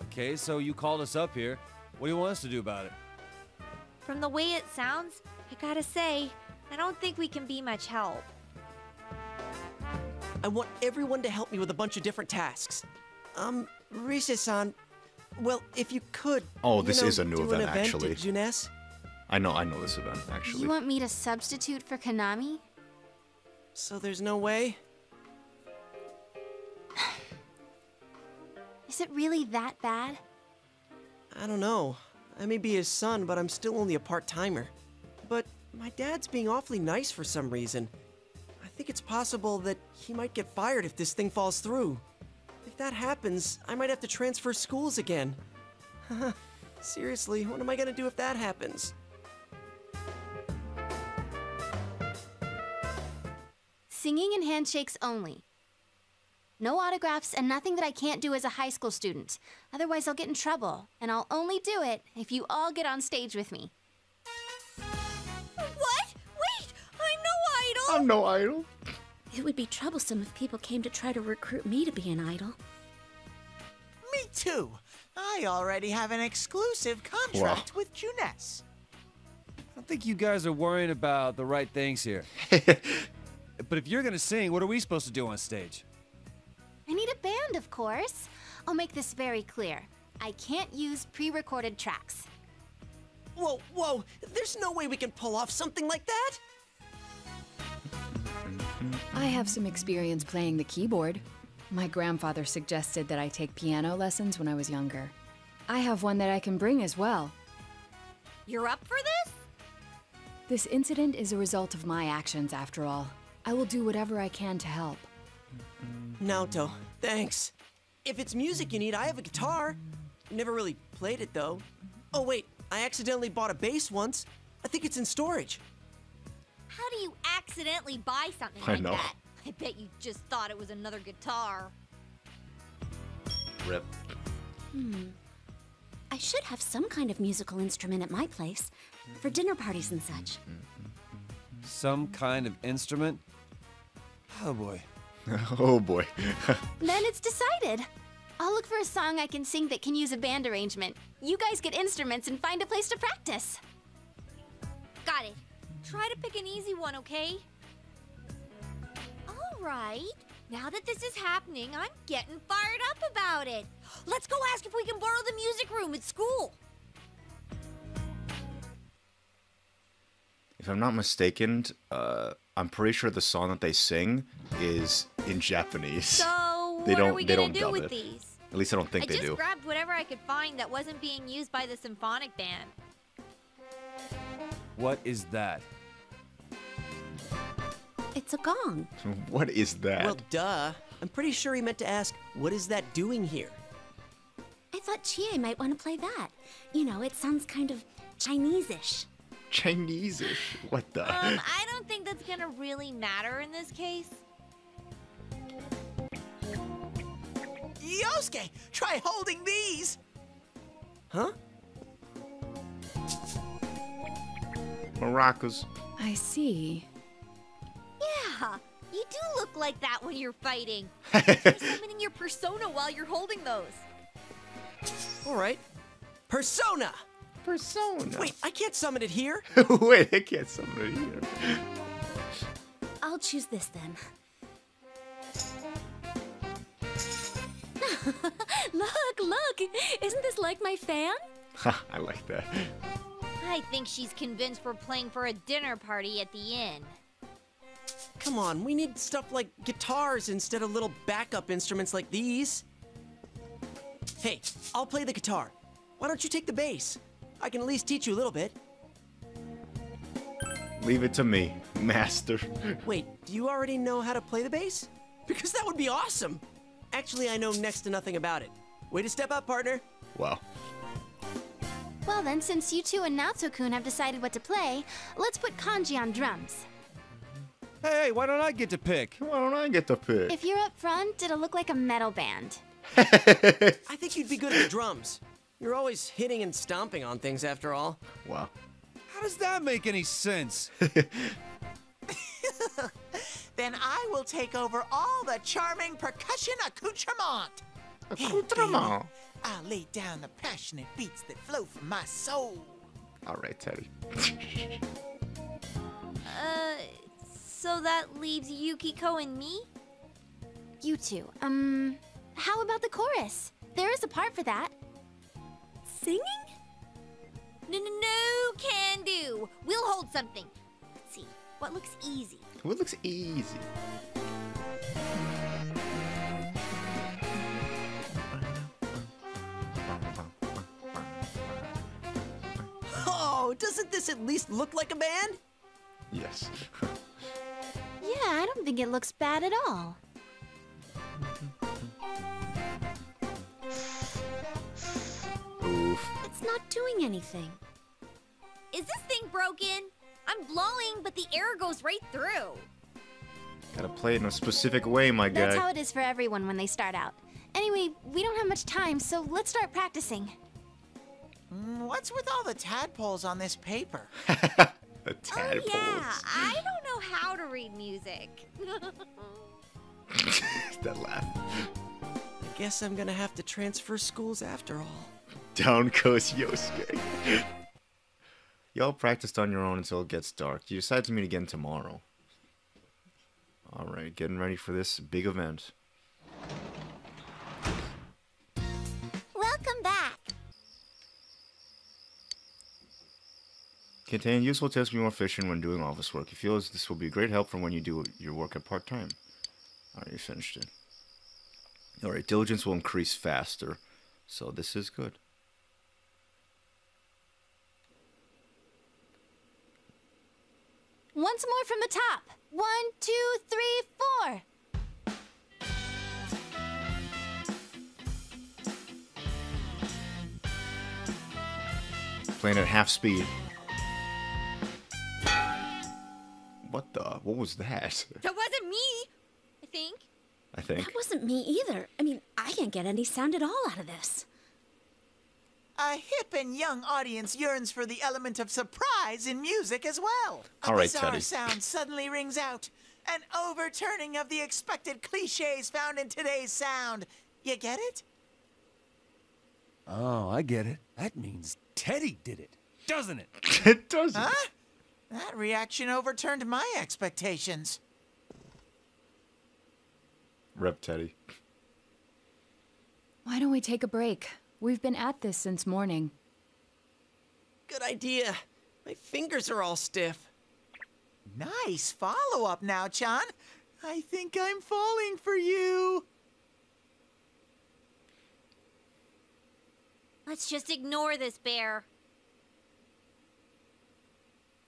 Okay, so you called us up here. What do you want us to do about it? From the way it sounds, I gotta say, I don't think we can be much help. I want everyone to help me with a bunch of different tasks. Rise-san, well, if you could, Oh, this is a new do an event, actually. at Junes? I know this event, actually. You want me to substitute for Konami? So there's no way? Is it really that bad? I don't know. I may be his son, but I'm still only a part-timer. But my dad's being awfully nice for some reason. I think it's possible that he might get fired if this thing falls through. If that happens, I might have to transfer schools again. Seriously, what am I gonna do if that happens? Singing and handshakes only. No autographs and nothing that I can't do as a high school student. Otherwise, I'll get in trouble, and I'll only do it if you all get on stage with me. What? Wait! I'm no idol! I'm no idol. It would be troublesome if people came to try to recruit me to be an idol. Me too. I already have an exclusive contract with Junes. I don't think you guys are worrying about the right things here. But if you're gonna sing, what are we supposed to do on stage? I need a band, of course. I'll make this very clear. I can't use pre-recorded tracks. Whoa, there's no way we can pull off something like that! I have some experience playing the keyboard. My grandfather suggested that I take piano lessons when I was younger. I have one that I can bring as well. You're up for this? This incident is a result of my actions, after all. I will do whatever I can to help. Naoto, thanks. If it's music you need, I have a guitar. Never really played it, though. Oh, wait, I accidentally bought a bass once. I think it's in storage. How do you accidentally buy something I like know. that? I bet you just thought it was another guitar. Rip. I should have some kind of musical instrument at my place for dinner parties and such. Some kind of instrument? Oh boy. Oh boy. Then it's decided. I'll look for a song I can sing that can use a band arrangement. You guys get instruments and find a place to practice. Got it. Try to pick an easy one, okay? All right. Now that this is happening, I'm getting fired up about it. Let's go ask if we can borrow the music room at school. If I'm not mistaken, I'm pretty sure the song that they sing is in Japanese. So, They what are don't- we they gonna don't do dub with it. these? At least I don't think I they just do. grabbed whatever I could find that wasn't being used by the symphonic band. What is that? It's a gong. What is that? Well, duh. I'm pretty sure he meant to ask, what is that doing here? I thought Chie might want to play that. You know, it sounds kind of Chinese-ish. Chinese-ish? What the? I don't think that's gonna really matter in this case. Yosuke, try holding these! Huh? Maracas. I see. Yeah, you do look like that when you're fighting. Try summoning your persona while you're holding those. All right. Persona! Persona. Wait, I can't summon it here. Wait, I can't summon it here. I'll choose this then. Look! Isn't this like my fan? Ha, I like that. I think she's convinced we're playing for a dinner party at the inn. Come on, we need stuff like guitars instead of little backup instruments like these. Hey, I'll play the guitar. Why don't you take the bass? I can at least teach you a little bit. Leave it to me, master. Wait, do you already know how to play the bass? Because that would be awesome. Actually, I know next to nothing about it. Way to step up, partner. Wow. Well then, since you two and Naoto-kun have decided what to play, let's put Kanji on drums. Hey, why don't I get to pick? Why don't I get to pick? If you're up front, it'll look like a metal band. I think you'd be good at the drums. You're always hitting and stomping on things after all. Wow. How does that make any sense? Then I will take over all the charming percussion accoutrement. Accoutrement. I'll lay down the passionate beats that flow from my soul. All right, Teddie. So that leaves Yukiko and me? You two, How about the chorus? There is a part for that. Singing? No, can do. We'll hold something. Let's see. What looks easy? What looks easy? Oh, doesn't this at least look like a band? Yes. Yeah, I don't think it looks bad at all. Oof. It's not doing anything. Is this thing broken? I'm blowing, but the air goes right through. Gotta play it in a specific way, my guy. That's how it is for everyone when they start out. Anyway, we don't have much time, so let's start practicing. What's with all the tadpoles on this paper? The tadpoles. Yeah, I don't know how to read music. That laugh. I guess I'm gonna have to transfer schools after all. Down goes Yosuke. Y'all practiced on your own until it gets dark. You decide to meet again tomorrow. Alright, getting ready for this big event. Welcome back. Contain useful tips to be more efficient when doing office work. You feel as this will be a great help for when you do your work at part-time. Alright, you finished it. Alright, diligence will increase faster. So this is good. Once more from the top. 1, 2, 3, 4. Playing at half speed. What the? What was that? That wasn't me, I think. I think. That wasn't me either. I mean, I can't get any sound at all out of this. A hip and young audience yearns for the element of surprise in music as well. All A right, bizarre Teddie. sound suddenly rings out. An overturning of the expected cliches found in today's sound. You get it? Oh, I get it. That means Teddie did it, doesn't it? It doesn't. Huh? That reaction overturned my expectations. Rep Teddie. Why don't we take a break? We've been at this since morning. Good idea. My fingers are all stiff. Nice follow-up now, Chan. I think I'm falling for you. Let's just ignore this bear.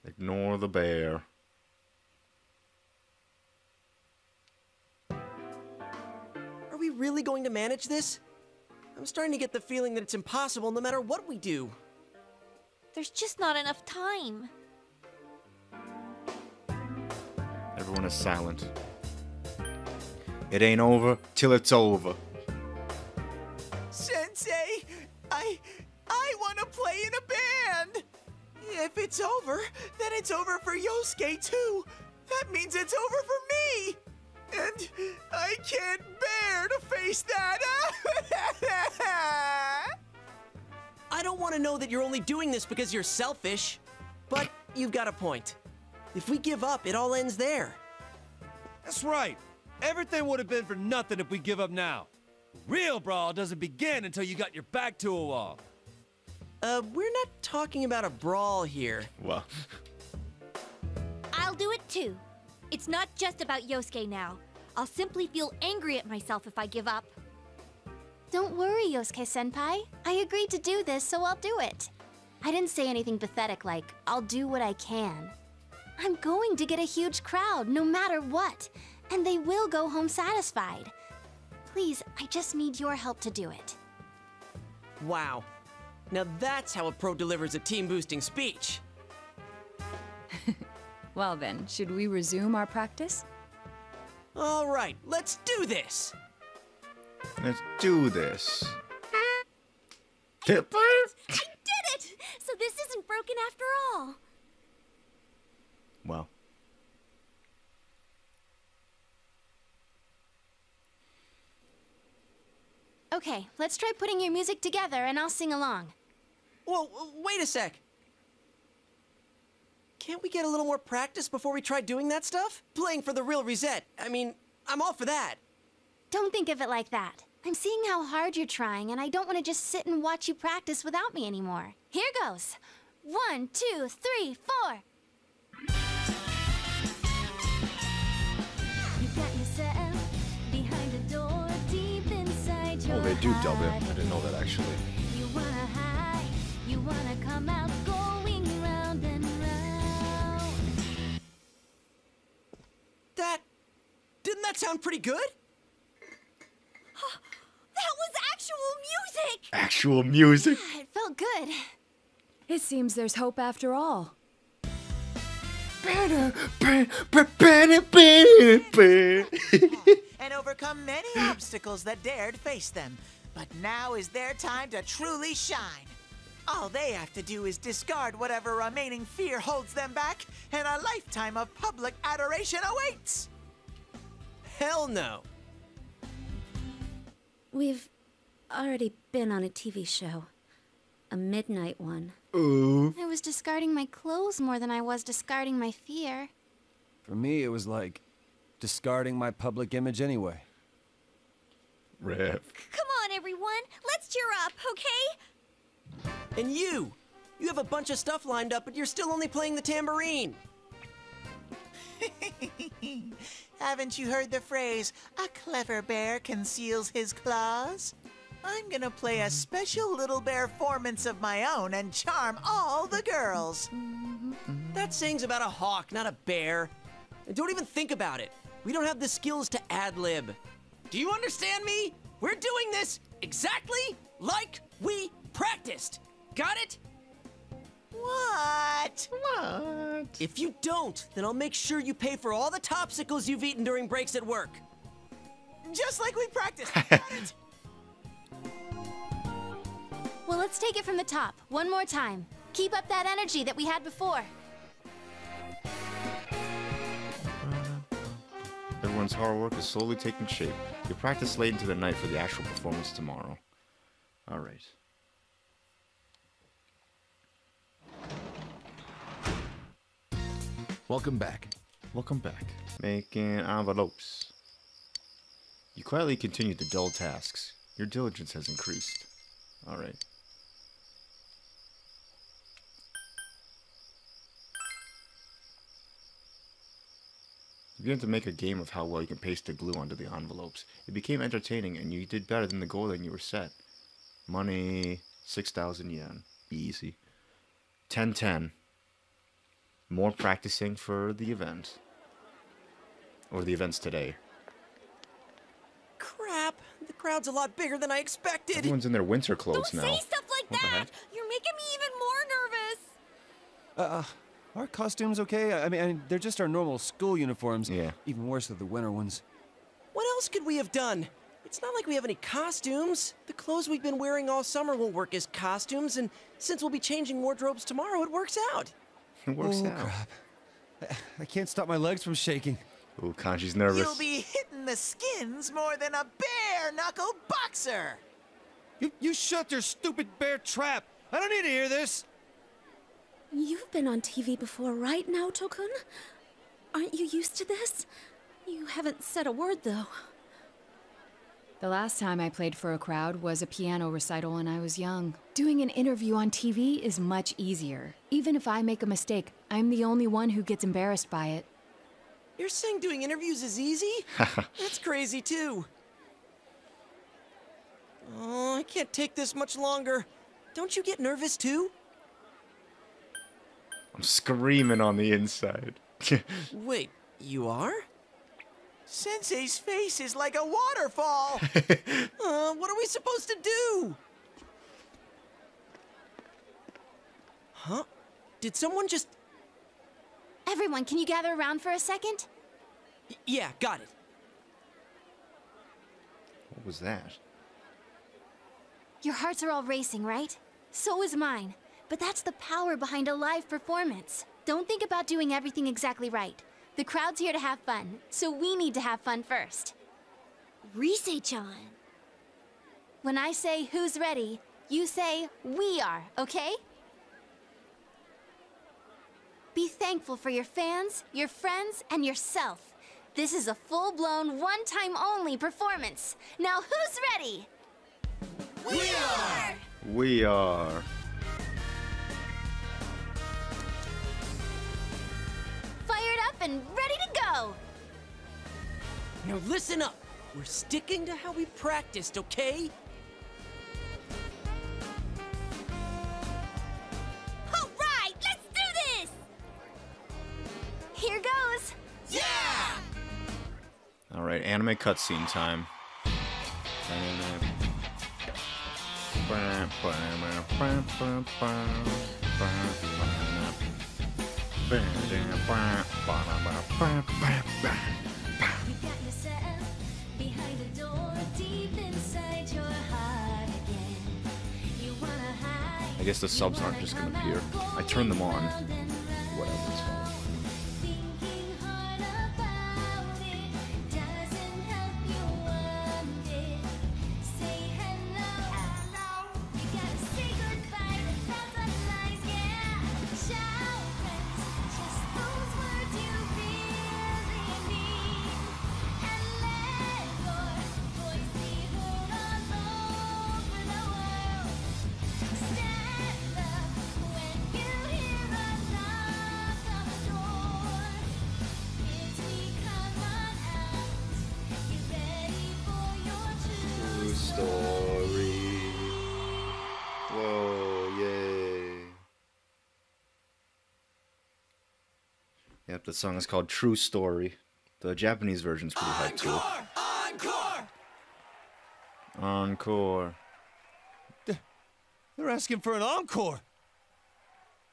Ignore the bear. Are we really going to manage this? I'm starting to get the feeling that it's impossible no matter what we do. There's just not enough time. Everyone is silent. It ain't over till it's over. Sensei, I want to play in a band. If it's over, then it's over for Yosuke too. That means it's over for me. And I can't bear to face that. I don't want to know that you're only doing this because you're selfish. But you've got a point. If we give up, it all ends there. That's right. Everything would have been for nothing if we give up now. Real brawl doesn't begin until you got your back to a wall. We're not talking about a brawl here. Well. I'll do it too. It's not just about Yosuke now. I'll simply feel angry at myself if I give up. Don't worry, Yosuke-senpai. I agreed to do this, so I'll do it. I didn't say anything pathetic like, I'll do what I can. I'm going to get a huge crowd, no matter what. And they will go home satisfied. Please, I just need your help to do it. Wow. Now that's how a pro delivers a team-boosting speech. Well then, should we resume our practice? All right, let's do this. Let's do this. I did it! So this isn't broken after all. Well. Okay, let's try putting your music together and I'll sing along. Whoa, wait a sec. Can't we get a little more practice before we try doing that stuff? Playing for the real reset. I mean, I'm all for that. Don't think of it like that. I'm seeing how hard you're trying, and I don't want to just sit and watch you practice without me anymore. Here goes. 1, 2, 3, 4. You got yourself behind a door deep inside your Oh, they do dub it. heart. I didn't know that actually. You wanna hide, you wanna come out going round and round. Didn't that sound pretty good? That was actual music! Actual music? It felt good. It seems there's hope after all. And overcome many obstacles that dared face them. But now is their time to truly shine. All they have to do is discard whatever remaining fear holds them back, and a lifetime of public adoration awaits. Hell no. We've already been on a TV show. A midnight one. Ooh. I was discarding my clothes more than I was discarding my fear. For me, it was like discarding my public image anyway. Rip. Come on, everyone. Let's cheer up, okay? And you have a bunch of stuff lined up, but you're still only playing the tambourine. Haven't you heard the phrase, a clever bear conceals his claws? I'm gonna play a special little bear performance of my own and charm all the girls. That saying's about a hawk, not a bear. And don't even think about it. We don't have the skills to ad-lib. Do you understand me? We're doing this exactly like we practiced. Got it? What? What? If you don't, then I'll make sure you pay for all the topsicles you've eaten during breaks at work. Just like we practiced. Got it? Well, let's take it from the top, one more time. Keep up that energy that we had before. Everyone's hard work is slowly taking shape. You practice late into the night for the actual performance tomorrow. All right. Welcome back. Welcome back. Making envelopes. You quietly continue the dull tasks. Your diligence has increased. All right. You began to make a game of how well you can paste the glue onto the envelopes. It became entertaining, and you did better than the goal that you were set. Money, 6,000 yen. Easy. 10-10. More practicing for the event. Or the events today. Crap, the crowd's a lot bigger than I expected. Everyone's in their winter clothes Don't now. say stuff like What the that! heck? You're making me even more nervous! Are costumes okay? I mean, they're just our normal school uniforms. Yeah. Even worse are the winter ones. What else could we have done? It's not like we have any costumes. The clothes we've been wearing all summer won't work as costumes, and since we'll be changing wardrobes tomorrow, it works out. It works Oh, out. crap. I can't stop my legs from shaking. Ooh, Kanji's nervous. You'll be hitting the skins more than a bare-knuckle boxer. You shut your stupid bear trap! I don't need to hear this! You've been on TV before, right, Naoto-kun? Aren't you used to this? You haven't said a word, though. The last time I played for a crowd was a piano recital when I was young. Doing an interview on TV is much easier. Even if I make a mistake, I'm the only one who gets embarrassed by it. You're saying doing interviews is easy? That's crazy, too. Oh, I can't take this much longer. Don't you get nervous, too? I'm screaming on the inside. Wait, you are? Sensei's face is like a waterfall. What are we supposed to do? Huh? Did someone just... Everyone, can you gather around for a second? Yeah, got it. What was that? Your hearts are all racing, right? So is mine. But that's the power behind a live performance. Don't think about doing everything exactly right. The crowd's here to have fun, so we need to have fun first. Rise-chan. When I say who's ready, you say we are, okay? Be thankful for your fans, your friends, and yourself. This is a full-blown, one-time-only performance. Now who's ready? We are! We are. Fired up and ready to go! Now listen up. We're sticking to how we practiced, okay? All right, let's do this! Here goes! Yeah! All right, anime cutscene time. I guess the subs aren't just gonna appear. I turned them on. Whatever, it's fine. Story. Whoa, yay. Yep, the song is called True Story. The Japanese version's pretty hype too. Encore! Encore. They're asking for an encore.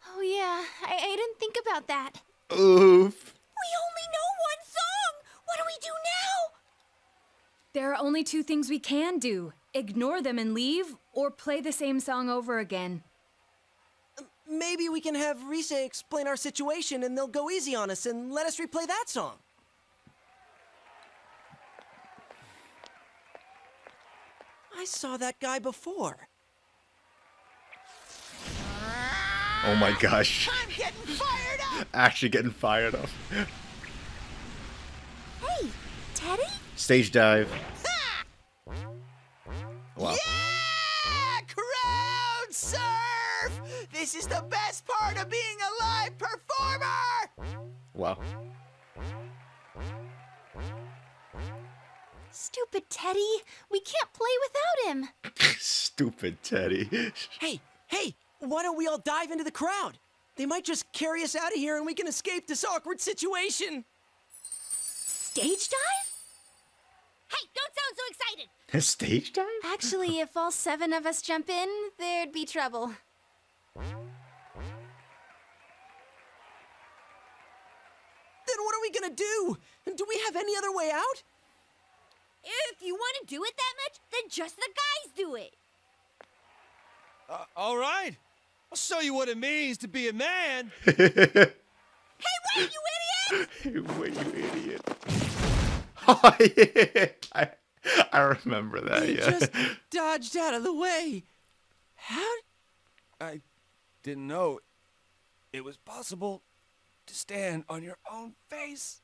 Oh yeah, I didn't think about that. Oof. We only know one song! What do we do now? There are only two things we can do. Ignore them and leave, or play the same song over again. Maybe we can have Rise explain our situation and they'll go easy on us and let us replay that song. I saw that guy before. Oh my gosh. I'm getting fired up! Actually getting fired up. Hey, Teddie? Stage dive. Wow. Yeah! Crowd surf! This is the best part of being a live performer! Wow. Stupid Teddie. We can't play without him. Stupid Teddie. Hey, why don't we all dive into the crowd? They might just carry us out of here and we can escape this awkward situation. Stage dive? Hey, don't sound so excited! A stage dive? Actually, if all 7 of us jump in, there'd be trouble. Then what are we gonna do? Do we have any other way out? If you want to do it that much, then just the guys do it. All right. I'll show you what it means to be a man. Hey, wait, you idiot! Hey, wait, you idiot. Oh, yeah. I remember that, You yeah. just dodged out of the way. How? I didn't know it was possible to stand on your own face.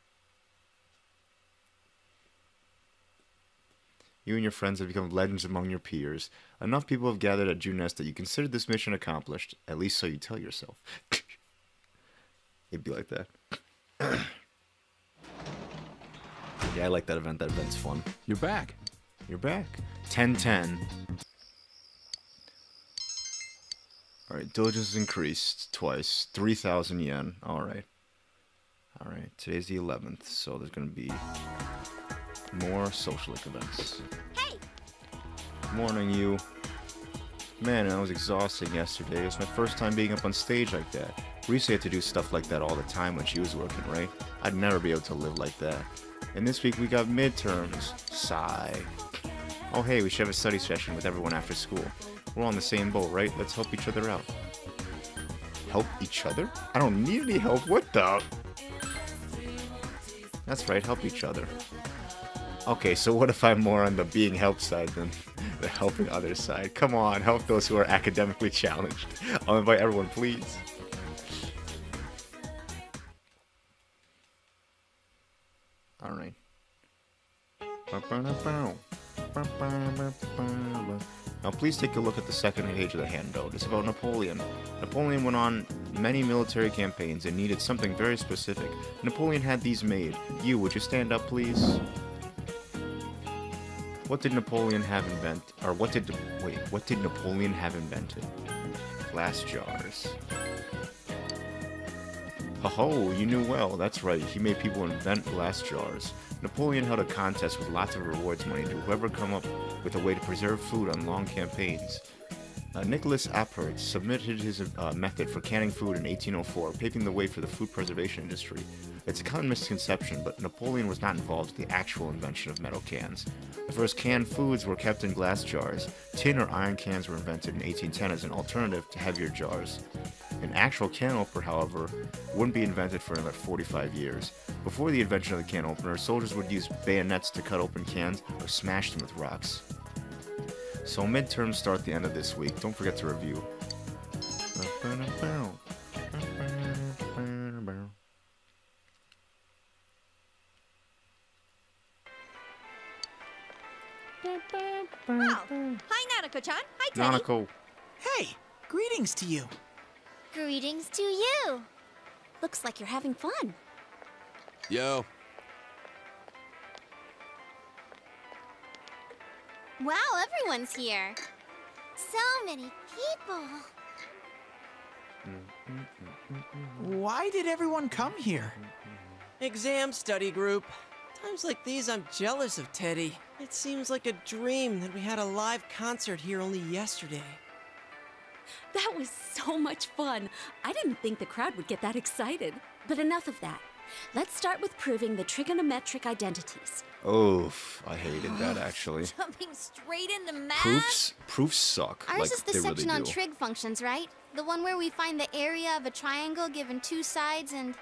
You and your friends have become legends among your peers. Enough people have gathered at Junest that you consider this mission accomplished, at least so you tell yourself. It'd be like that. Yeah, I like that event. That event's fun. You're back. You're back. 10-10. Alright, diligence increased twice. 3,000 yen. Alright. Alright, today's the 11th, so there's gonna be more socialic events. Hey! Morning, you. Man, I was exhausted yesterday. It was my first time being up on stage like that. Risa had to do stuff like that all the time when she was working, right? I'd never be able to live like that. And this week we got midterms. Sigh. Oh hey, we should have a study session with everyone after school. We're all on the same boat, right? Let's help each other out. Help each other? I don't need any help. What the? That's right, help each other. Okay, so what if I'm more on the being helped side than the helping others side? Come on, help those who are academically challenged. I'll invite everyone, please. Alright. Now please take a look at the second page of the handout. It's about Napoleon. Napoleon went on many military campaigns and needed something very specific. Napoleon had these made. You, would you stand up, please? What did Napoleon have what did Napoleon have invented? Glass jars. Ho, you knew well. That's right. He made people invent glass jars. Napoleon held a contest with lots of rewards money to whoever come up with a way to preserve food on long campaigns. Nicholas Appert submitted his method for canning food in 1804, paving the way for the food preservation industry. It's a common misconception, but Napoleon was not involved in the actual invention of metal cans. The first canned foods were kept in glass jars. Tin or iron cans were invented in 1810 as an alternative to heavier jars. An actual can opener, however, wouldn't be invented for another 45 years. Before the invention of the can opener, soldiers would use bayonets to cut open cans or smash them with rocks. So midterms start the end of this week. Don't forget to review. Well, hi, Nanako-chan. Hi, Teddie. Nanako. Hey, greetings to you. Greetings to you. Looks like you're having fun. Yo. Wow, everyone's here. So many people. Why did everyone come here? Exam study group. Times like these, I'm jealous of Teddie. It seems like a dream that we had a live concert here only yesterday. That was so much fun. I didn't think the crowd would get that excited. But enough of that. Let's start with proving the trigonometric identities. Oof, I hated that actually. Jumping straight into math? Proofs suck. Ours like, is the they section really on do. trig functions, right? The one where we find the area of a triangle given two sides and...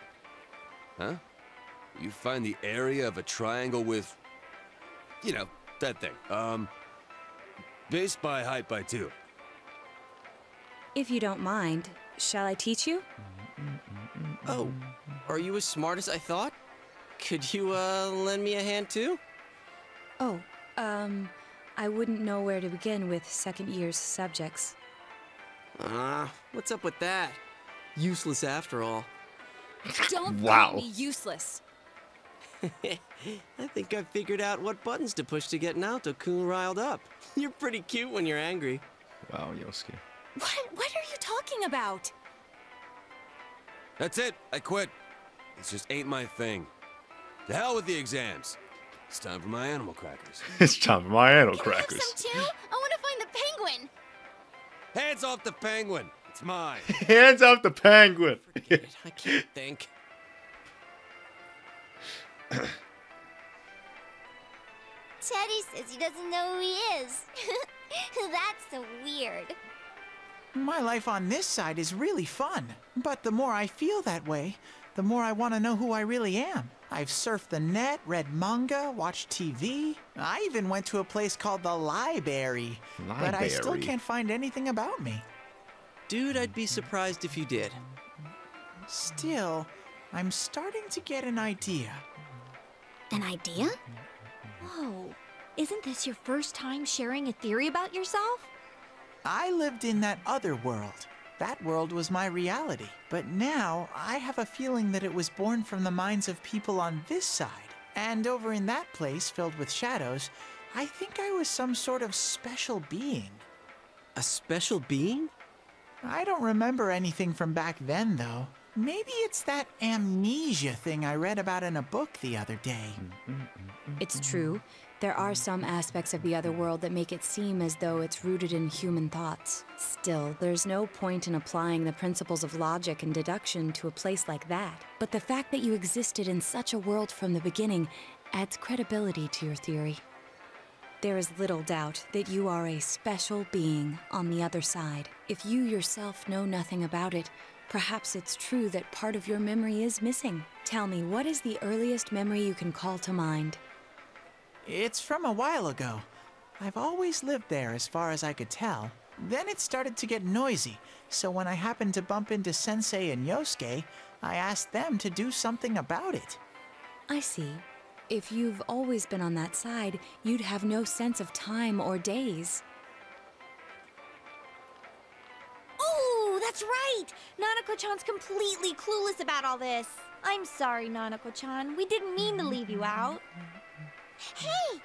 Huh? You find the area of a triangle with, you know, that thing. Base by height by 2. If you don't mind, shall I teach you? Oh, are you as smart as I thought? Could you, lend me a hand too? Oh, I wouldn't know where to begin with second year's subjects. What's up with that? Useless after all. Don't Wow. call me useless. I think I figured out what buttons to push to get Naoto-kun riled up. You're pretty cute when you're angry. Wow, Yosuke. What are you talking about? That's it. I quit. This just ain't my thing. To hell with the exams. It's time for my animal crackers. It's time for my animal Can I have crackers. some too? I want to find the penguin. Hands off the penguin. It's mine. Hands off the penguin. I can't think. Teddie says he doesn't know who he is. That's so weird. My life on this side is really fun. But the more I feel that way, the more I want to know who I really am. I've surfed the net, read manga, watched TV. I even went to a place called the Library. But I still Library. can't find anything about me. Dude, I'd be surprised if you did. Still, I'm starting to get an idea. An idea? Whoa. Isn't this your first time sharing a theory about yourself? I lived in that other world. That world was my reality. But now, I have a feeling that it was born from the minds of people on this side. And over in that place, filled with shadows, I think I was some sort of special being. A special being? I don't remember anything from back then, though. Maybe it's that amnesia thing I read about in a book the other day. It's true. There are some aspects of the other world that make it seem as though it's rooted in human thoughts. Still, there's no point in applying the principles of logic and deduction to a place like that. But the fact that you existed in such a world from the beginning adds credibility to your theory. There is little doubt that you are a special being on the other side. If you yourself know nothing about it, perhaps it's true that part of your memory is missing. Tell me, what is the earliest memory you can call to mind? It's from a while ago. I've always lived there as far as I could tell. Then it started to get noisy, so when I happened to bump into Sensei and Yosuke, I asked them to do something about it. I see. If you've always been on that side, you'd have no sense of time or days. Oh, that's right! Nanako-chan's completely clueless about all this. I'm sorry, Nanako-chan. We didn't mean to leave you out. Hey!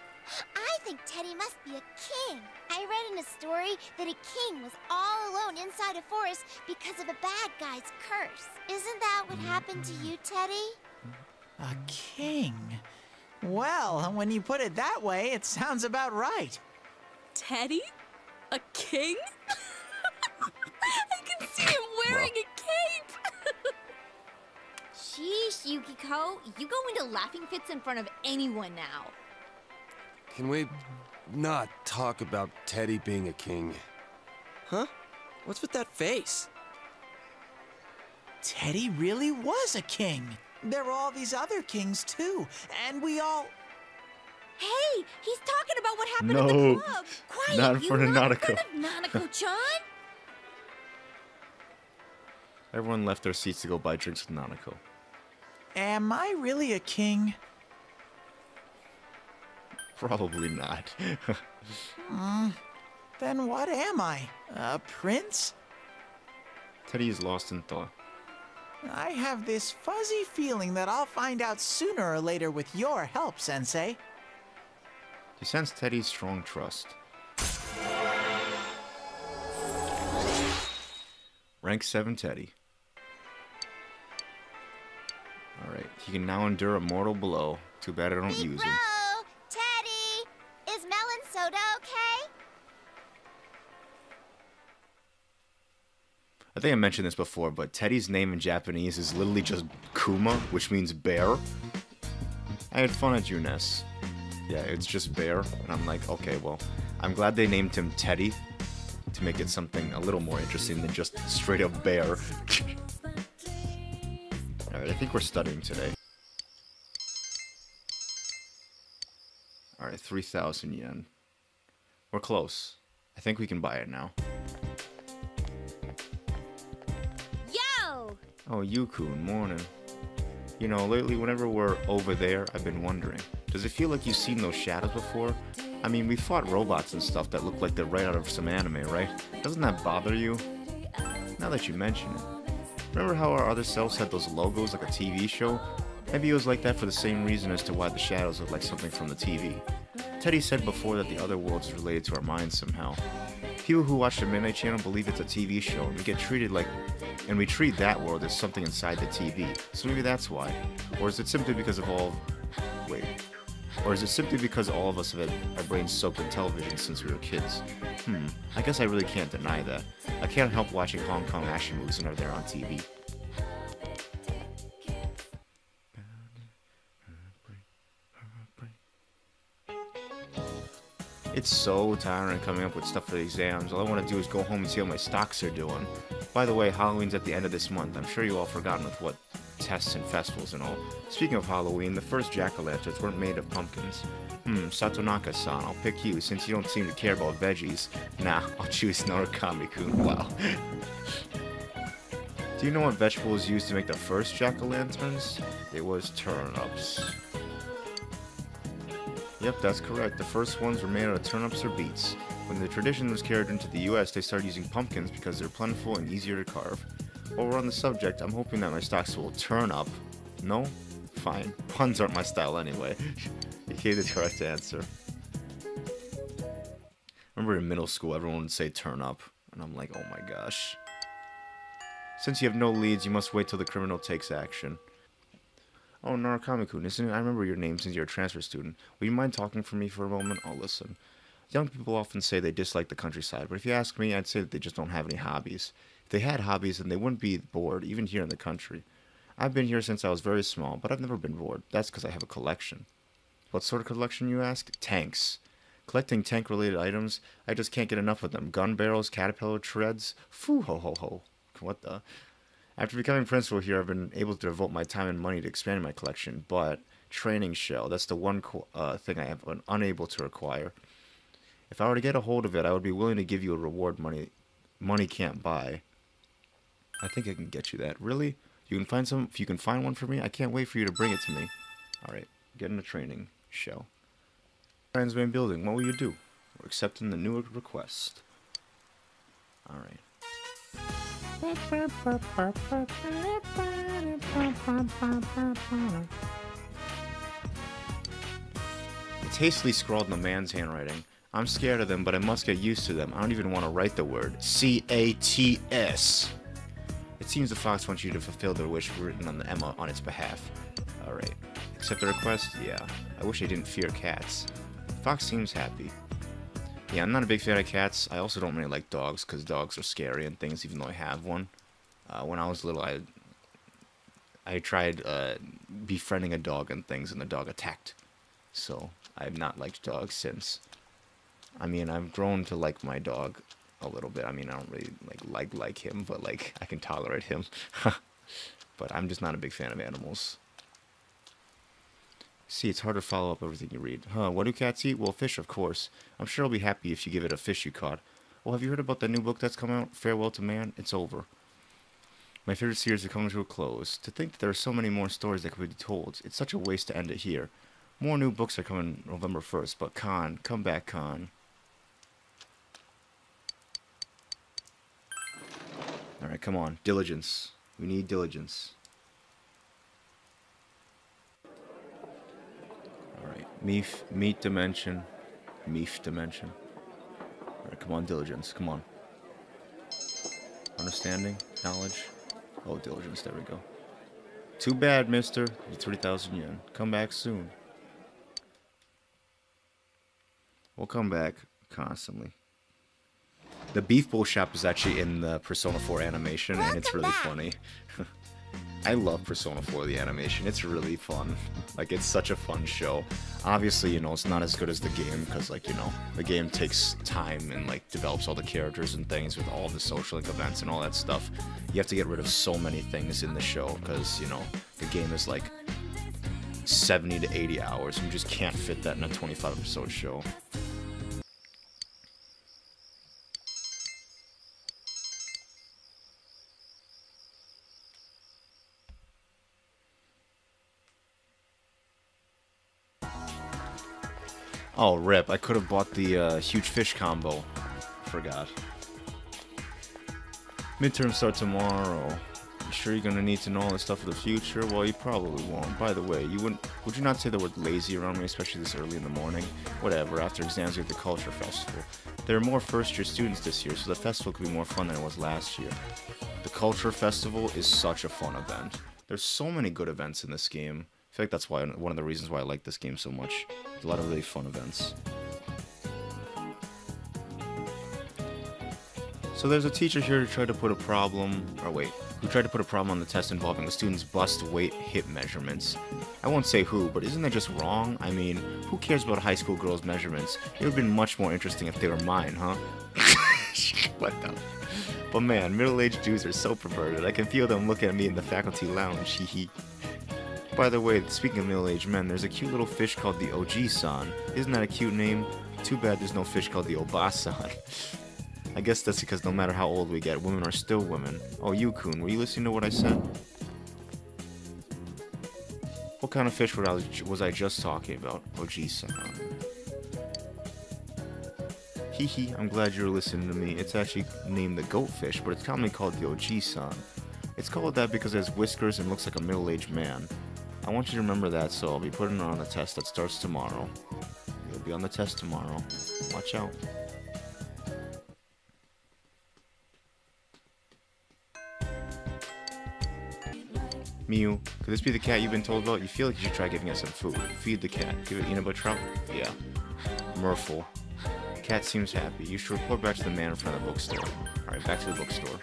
I think Teddie must be a king. I read in a story that a king was all alone inside a forest because of a bad guy's curse. Isn't that what happened to you, Teddie? A king? Well, when you put it that way, it sounds about right. Teddie? A king? I can see him wearing a cape! Sheesh, Yukiko. You go into laughing fits in front of anyone now. Can we not talk about Teddie being a king? Huh? What's with that face? Teddie really was a king. There were all these other kings, too, and we all... Hey, he's talking about what happened No, at the club. Quiet, not in you front of not in Nanako. front of Nanako-chan. Everyone left their seats to go buy drinks with Nanako. Am I really a king? Probably not. Then what am I? A prince? Teddie is lost in thought. I have this fuzzy feeling that I'll find out sooner or later with your help, Sensei. You sense Teddie's strong trust. Rank 7 Teddie. Alright, he can now endure a mortal blow. Too bad I don't use him. Bro, Teddie, is melon soda okay? I think I mentioned this before, but Teddie's name in Japanese is literally just Kuma, which means bear. I had fun at UNES. Yeah, it's just bear, and I'm like, okay, well, I'm glad they named him Teddie to make it something a little more interesting than just straight up bear. Alright, I think we're studying today. Alright, 3,000 yen. We're close. I think we can buy it now. Yo! Oh, Yukun, morning. You know, lately whenever we're over there, I've been wondering, does it feel like you've seen those shadows before? I mean, we fought robots and stuff that look like they're right out of some anime, right? Doesn't that bother you? Now that you mention it. Remember how our other selves had those logos like a TV show? Maybe it was like that for the same reason as to why the shadows look like something from the TV. Teddie said before that the other world is related to our minds somehow. People who watch the Midnight Channel believe it's a TV show, and we treat that world as something inside the TV. So maybe that's why. Or is it simply because of all of us have had our brains soaked in television since we were kids? I guess I really can't deny that. I can't help watching Hong Kong action movies whenever they're on TV. It's so tiring coming up with stuff for the exams. All I want to do is go home and see how my stocks are doing. By the way, Halloween's at the end of this month. I'm sure you all forgotten with what tests and festivals and all. Speaking of Halloween, the first jack-o'-lanterns weren't made of pumpkins. Satonaka-san, I'll pick you since you don't seem to care about veggies. Nah, I'll choose Norakami-kun. Wow. Do you know what vegetable was used to make the first jack-o'-lanterns? It was turnips. Yep, that's correct. The first ones were made out of turnips or beets. When the tradition was carried into the US, they started using pumpkins because they're plentiful and easier to carve. While we're on the subject, I'm hoping that my stocks will turn up. No? Fine. Puns aren't my style anyway. You gave the correct answer. Remember in middle school, everyone would say turn up. And I'm like, oh my gosh. Since you have no leads, you must wait till the criminal takes action. Oh, Narakami-kun, isn't it? I remember your name since you're a transfer student. Would you mind talking for me for a moment? I'll listen. Young people often say they dislike the countryside, but if you ask me, I'd say that they just don't have any hobbies. If they had hobbies, then they wouldn't be bored, even here in the country. I've been here since I was very small, but I've never been bored. That's because I have a collection. What sort of collection, you ask? Tanks. Collecting tank-related items, I just can't get enough of them. Gun barrels, caterpillar treads. Foo ho ho ho. What the? After becoming principal here, I've been able to devote my time and money to expanding my collection, but training shell, that's the one thing I have been unable to acquire. If I were to get a hold of it, I would be willing to give you a reward money can't buy. I think I can get you that. Really? You can find some? If you can find one for me, I can't wait for you to bring it to me. Alright. Get in a training show. Transmain building, what will you do? We're accepting the new request. Alright. It's hastily scrawled in the man's handwriting. I'm scared of them, but I must get used to them. I don't even want to write the word. C-A-T-S. It seems the fox wants you to fulfill their wish written on the Emma on its behalf. Alright. Accept the request? Yeah. I wish I didn't fear cats. Fox seems happy. Yeah, I'm not a big fan of cats. I also don't really like dogs, because dogs are scary and things, even though I have one. When I was little, I tried befriending a dog and things, and the dog attacked. So, I've not liked dogs since. I mean, I've grown to like my dog a little bit. I mean, I don't really like him, but like I can tolerate him. But I'm just not a big fan of animals. See, it's hard to follow up everything you read. Huh, what do cats eat? Well, fish, of course. I'm sure I'll be happy if you give it a fish you caught. Oh, have you heard about the new book that's come out? Farewell to Man? It's over. My favorite series are coming to a close. To think that there are so many more stories that could be told. It's such a waste to end it here. More new books are coming November 1st, but Khan, come back, Khan. Alright, come on. Diligence. We need diligence. Alright. Meat dimension. Meef dimension. Alright, come on, diligence. Come on. Understanding? Knowledge? Oh, diligence. There we go. Too bad, mister. 3,000 yen. Come back soon. We'll come back constantly. The Beef Bowl shop is actually in the Persona 4 animation, and it's really funny. I love Persona 4, the animation. It's really fun. Like, it's such a fun show. Obviously, you know, it's not as good as the game, because, like, you know, the game takes time and, like, develops all the characters and things with all the social link events and all that stuff. You have to get rid of so many things in the show, because, you know, the game is, like, 70 to 80 hours, and you just can't fit that in a 25-episode show. Oh, rip. I could have bought the huge fish combo. Forgot. Midterms start tomorrow. You sure you're gonna need to know all this stuff for the future? Well, you probably won't. By the way, would you not say the word lazy around me, especially this early in the morning? Whatever, after exams we have the culture festival. There are more first-year students this year, so the festival could be more fun than it was last year. The culture festival is such a fun event. There's so many good events in this game. I feel like that's why one of the reasons why I like this game so much. There's a lot of really fun events. So there's a teacher here who tried to put a problem, on the test involving the student's bust, weight, hip measurements. I won't say who, but isn't that just wrong? I mean, who cares about high school girls' measurements? It would have been much more interesting if they were mine, huh? What the? But man, middle-aged Jews are so perverted. I can feel them looking at me in the faculty lounge, hee. By the way, speaking of middle-aged men, there's a cute little fish called the Oji-san. Isn't that a cute name? Too bad there's no fish called the Oba-san. I guess that's because no matter how old we get, women are still women. Oh, Yu-kun, were you listening to what I said? What kind of fish was I just talking about? Oji-san. Hee, I'm glad you were listening to me. It's actually named the goatfish, but it's commonly called the Oji-san. It's called that because it has whiskers and looks like a middle-aged man. I want you to remember that, so I'll be putting it on the test that starts tomorrow. You'll be on the test tomorrow. Watch out. Mew, could this be the cat you've been told about? You feel like you should try giving it some food. Feed the cat. Give it Inaba trout? Yeah. Merful. Cat seems happy. You should report back to the man in front of the bookstore. Alright, back to the bookstore.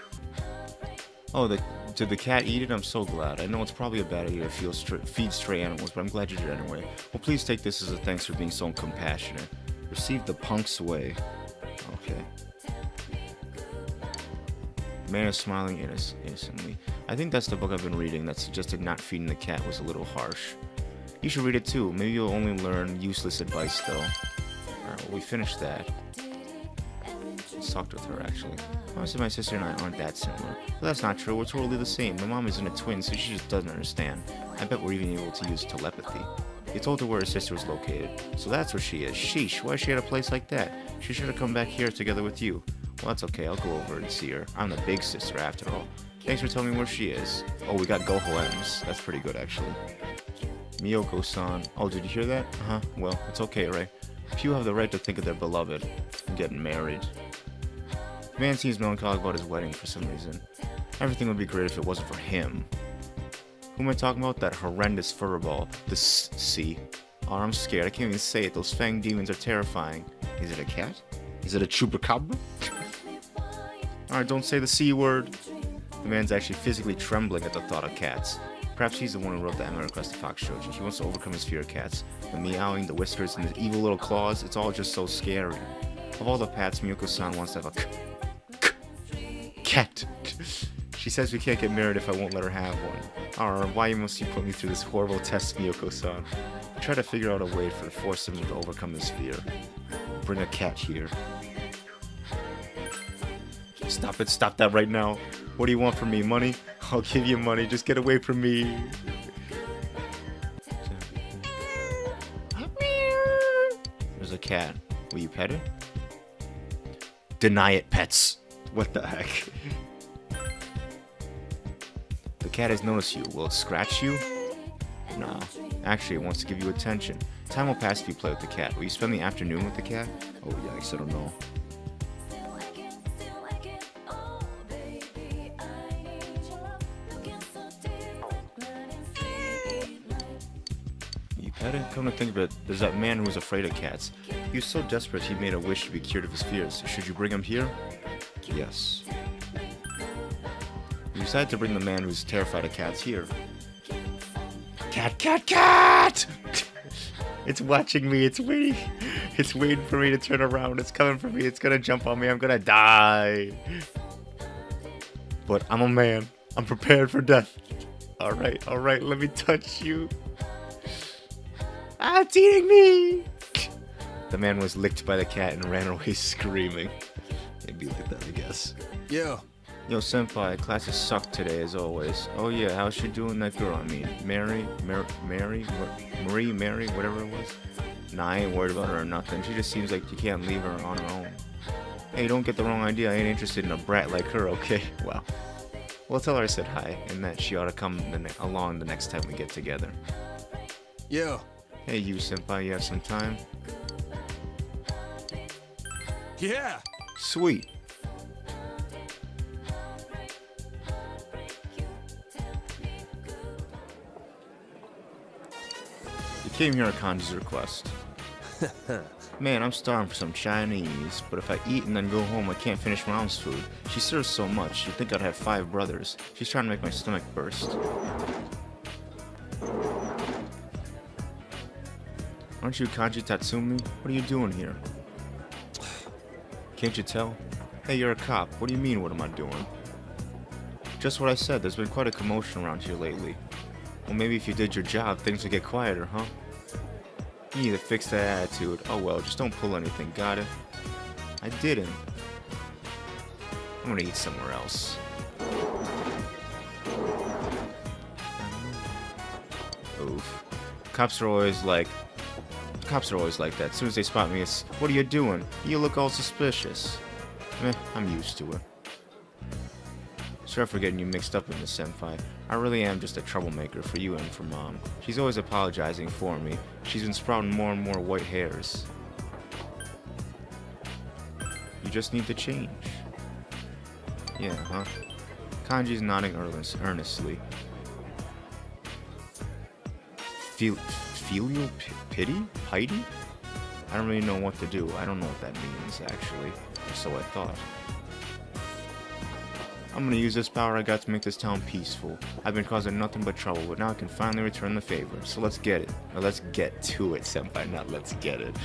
Oh, did the cat eat it? I'm so glad. I know it's probably a bad idea to feed stray animals, but I'm glad you did anyway. Well, please take this as a thanks for being so compassionate. Receive the punk's way. Okay. Man is smiling innocently. I think that's the book I've been reading that suggested not feeding the cat was a little harsh. You should read it too. Maybe you'll only learn useless advice, though. Alright, well, we finished that. Let's talk with her, actually. Honestly, my sister and I aren't that similar. But that's not true. We're totally the same. My mom isn't a twin, so she just doesn't understand. I bet we're even able to use telepathy. You told her where her sister was located. So that's where she is. Sheesh, why is she at a place like that? She should have come back here together with you. Well, that's okay. I'll go over and see her. I'm the big sister after all. Thanks for telling me where she is. Oh, we got Goho M's. That's pretty good, actually. Miyoko-san. Oh, did you hear that? Uh-huh. Well, it's okay, right? Few have the right to think of their beloved. I'm getting married. The man seems melancholic about his wedding for some reason. Everything would be great if it wasn't for him. Who am I talking about? That horrendous furball. The C. Oh, I'm scared. I can't even say it. Those fang demons are terrifying. Is it a cat? Is it a chupacabra? Alright, don't say the C word. The man's actually physically trembling at the thought of cats. Perhaps he's the one who wrote the Emma Request to Fox Shoji. He wants to overcome his fear of cats. The meowing, the whiskers, and the evil little claws, it's all just so scary. Of all the pets, Miyoko-san wants to have a cat. She says we can't get married if I won't let her have one. Alright, why must you put me through this horrible test, Miyoko-san? Try to figure out a way to force him to overcome his fear. Bring a cat here. Stop it, stop that right now. What do you want from me? Money? I'll give you money, just get away from me. There's a cat. Will you pet it? Deny it, pets. What the heck? The cat has noticed you. Will it scratch you? No. Actually, it wants to give you attention. Time will pass if you play with the cat. Will you spend the afternoon with the cat? Oh, yikes, I don't know. You pet it? Come to think of it, there's that man who was afraid of cats. He was so desperate he made a wish to be cured of his fears. Should you bring him here? Yes. You decided to bring the man who's terrified of cats here. Cat, cat, cat! It's watching me, it's waiting. It's waiting for me to turn around. It's coming for me, it's gonna jump on me, I'm gonna die. But I'm a man. I'm prepared for death. Alright, let me touch you. Ah, it's eating me! The man was licked by the cat and ran away screaming. Maybe like that, I guess. Yo, senpai, classes sucked today as always. Oh yeah, how's she doing, that girl? I mean, Mary, whatever it was. Nah, I ain't worried about her or nothing. She just seems like you can't leave her on her own. Hey, don't get the wrong idea. I ain't interested in a brat like her, okay? Wow. Well, tell her I said hi, and that she ought to come along the next time we get together. Yo. Hey, you, senpai, you have some time? Yeah. Sweet. You came here at Kanji's request. Man, I'm starving for some Chinese, but if I eat and then go home, I can't finish Mom's food. She serves so much, you'd think I'd have 5 brothers. She's trying to make my stomach burst. Aren't you Kanji Tatsumi? What are you doing here? Can't you tell? Hey, you're a cop. What do you mean, what am I doing? Just what I said, there's been quite a commotion around here lately. Well, maybe if you did your job, things would get quieter, huh? You need to fix that attitude. Oh well, just don't pull anything, got it? I didn't. I'm gonna eat somewhere else. Oof. Cops are always like that. As soon as they spot me, it's, what are you doing? You look all suspicious. Meh, I'm used to it. Sorry for getting you mixed up in this, senpai. I really am just a troublemaker for you and for Mom. She's always apologizing for me. She's been sprouting more and more white hairs. You just need to change. Yeah, huh? Kanji's nodding earnestly. Filial pity? Piety? I don't really know what to do. I don't know what that means, actually. Or so I thought. I'm gonna use this power I got to make this town peaceful. I've been causing nothing but trouble, but now I can finally return the favor. So let's get it. Or let's get to it, senpai, not let's get it.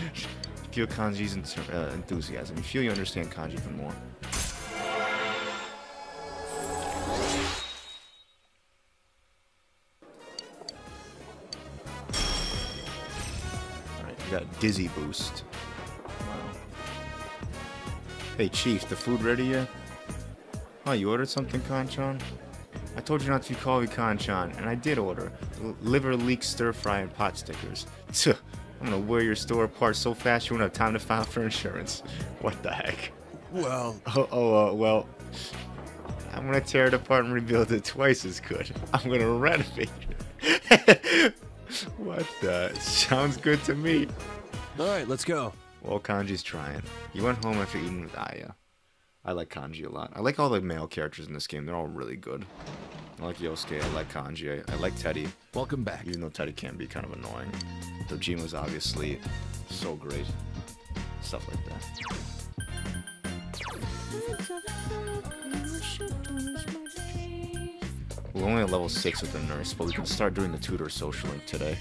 Feel Kanji's enthusiasm. You feel you understand Kanji even more. Alright, you got Dizzy Boost. Wow. Hey, Chief, the food ready yet? Oh, you ordered something, Kanchan? I told you not to call me Kanchan, and I did order liver leek stir fry and pot stickers. Tuh, I'm gonna wear your store apart so fast you won't have time to file for insurance. What the heck? Well... Well... I'm gonna tear it apart and rebuild it twice as good. I'm gonna renovate it. What the? Sounds good to me. Alright, let's go. Well, Kanji's trying. You went home after eating with Aya. I like Kanji a lot. I like all the male characters in this game. They're all really good. I like Yosuke. I like Kanji. I like Teddie. Welcome back. Even though Teddie can be kind of annoying. Dojima's obviously so great. Stuff like that. We're only at level 6 with the nurse, but we can start doing the tutor social link today.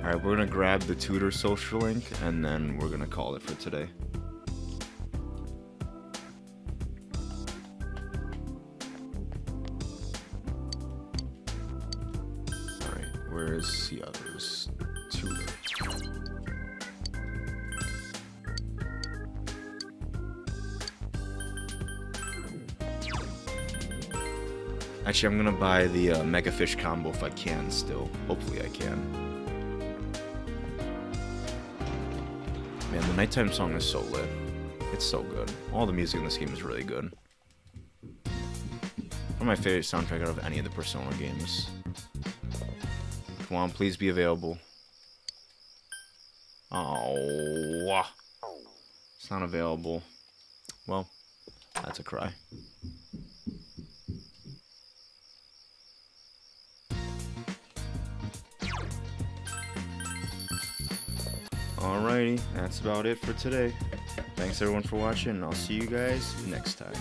Alright, we're gonna grab the tutor social link, and then we're gonna call it for today. Alright, where's the others? Tutor. Actually, I'm gonna buy the Mega Fish combo if I can still. Hopefully I can. Man, the nighttime song is so lit. It's so good. All the music in this game is really good. One of my favorite soundtrack out of any of the Persona games. Come on, please be available. Oh, it's not available. Well, that's a cry. Alrighty, that's about it for today. Thanks everyone for watching, and I'll see you guys next time.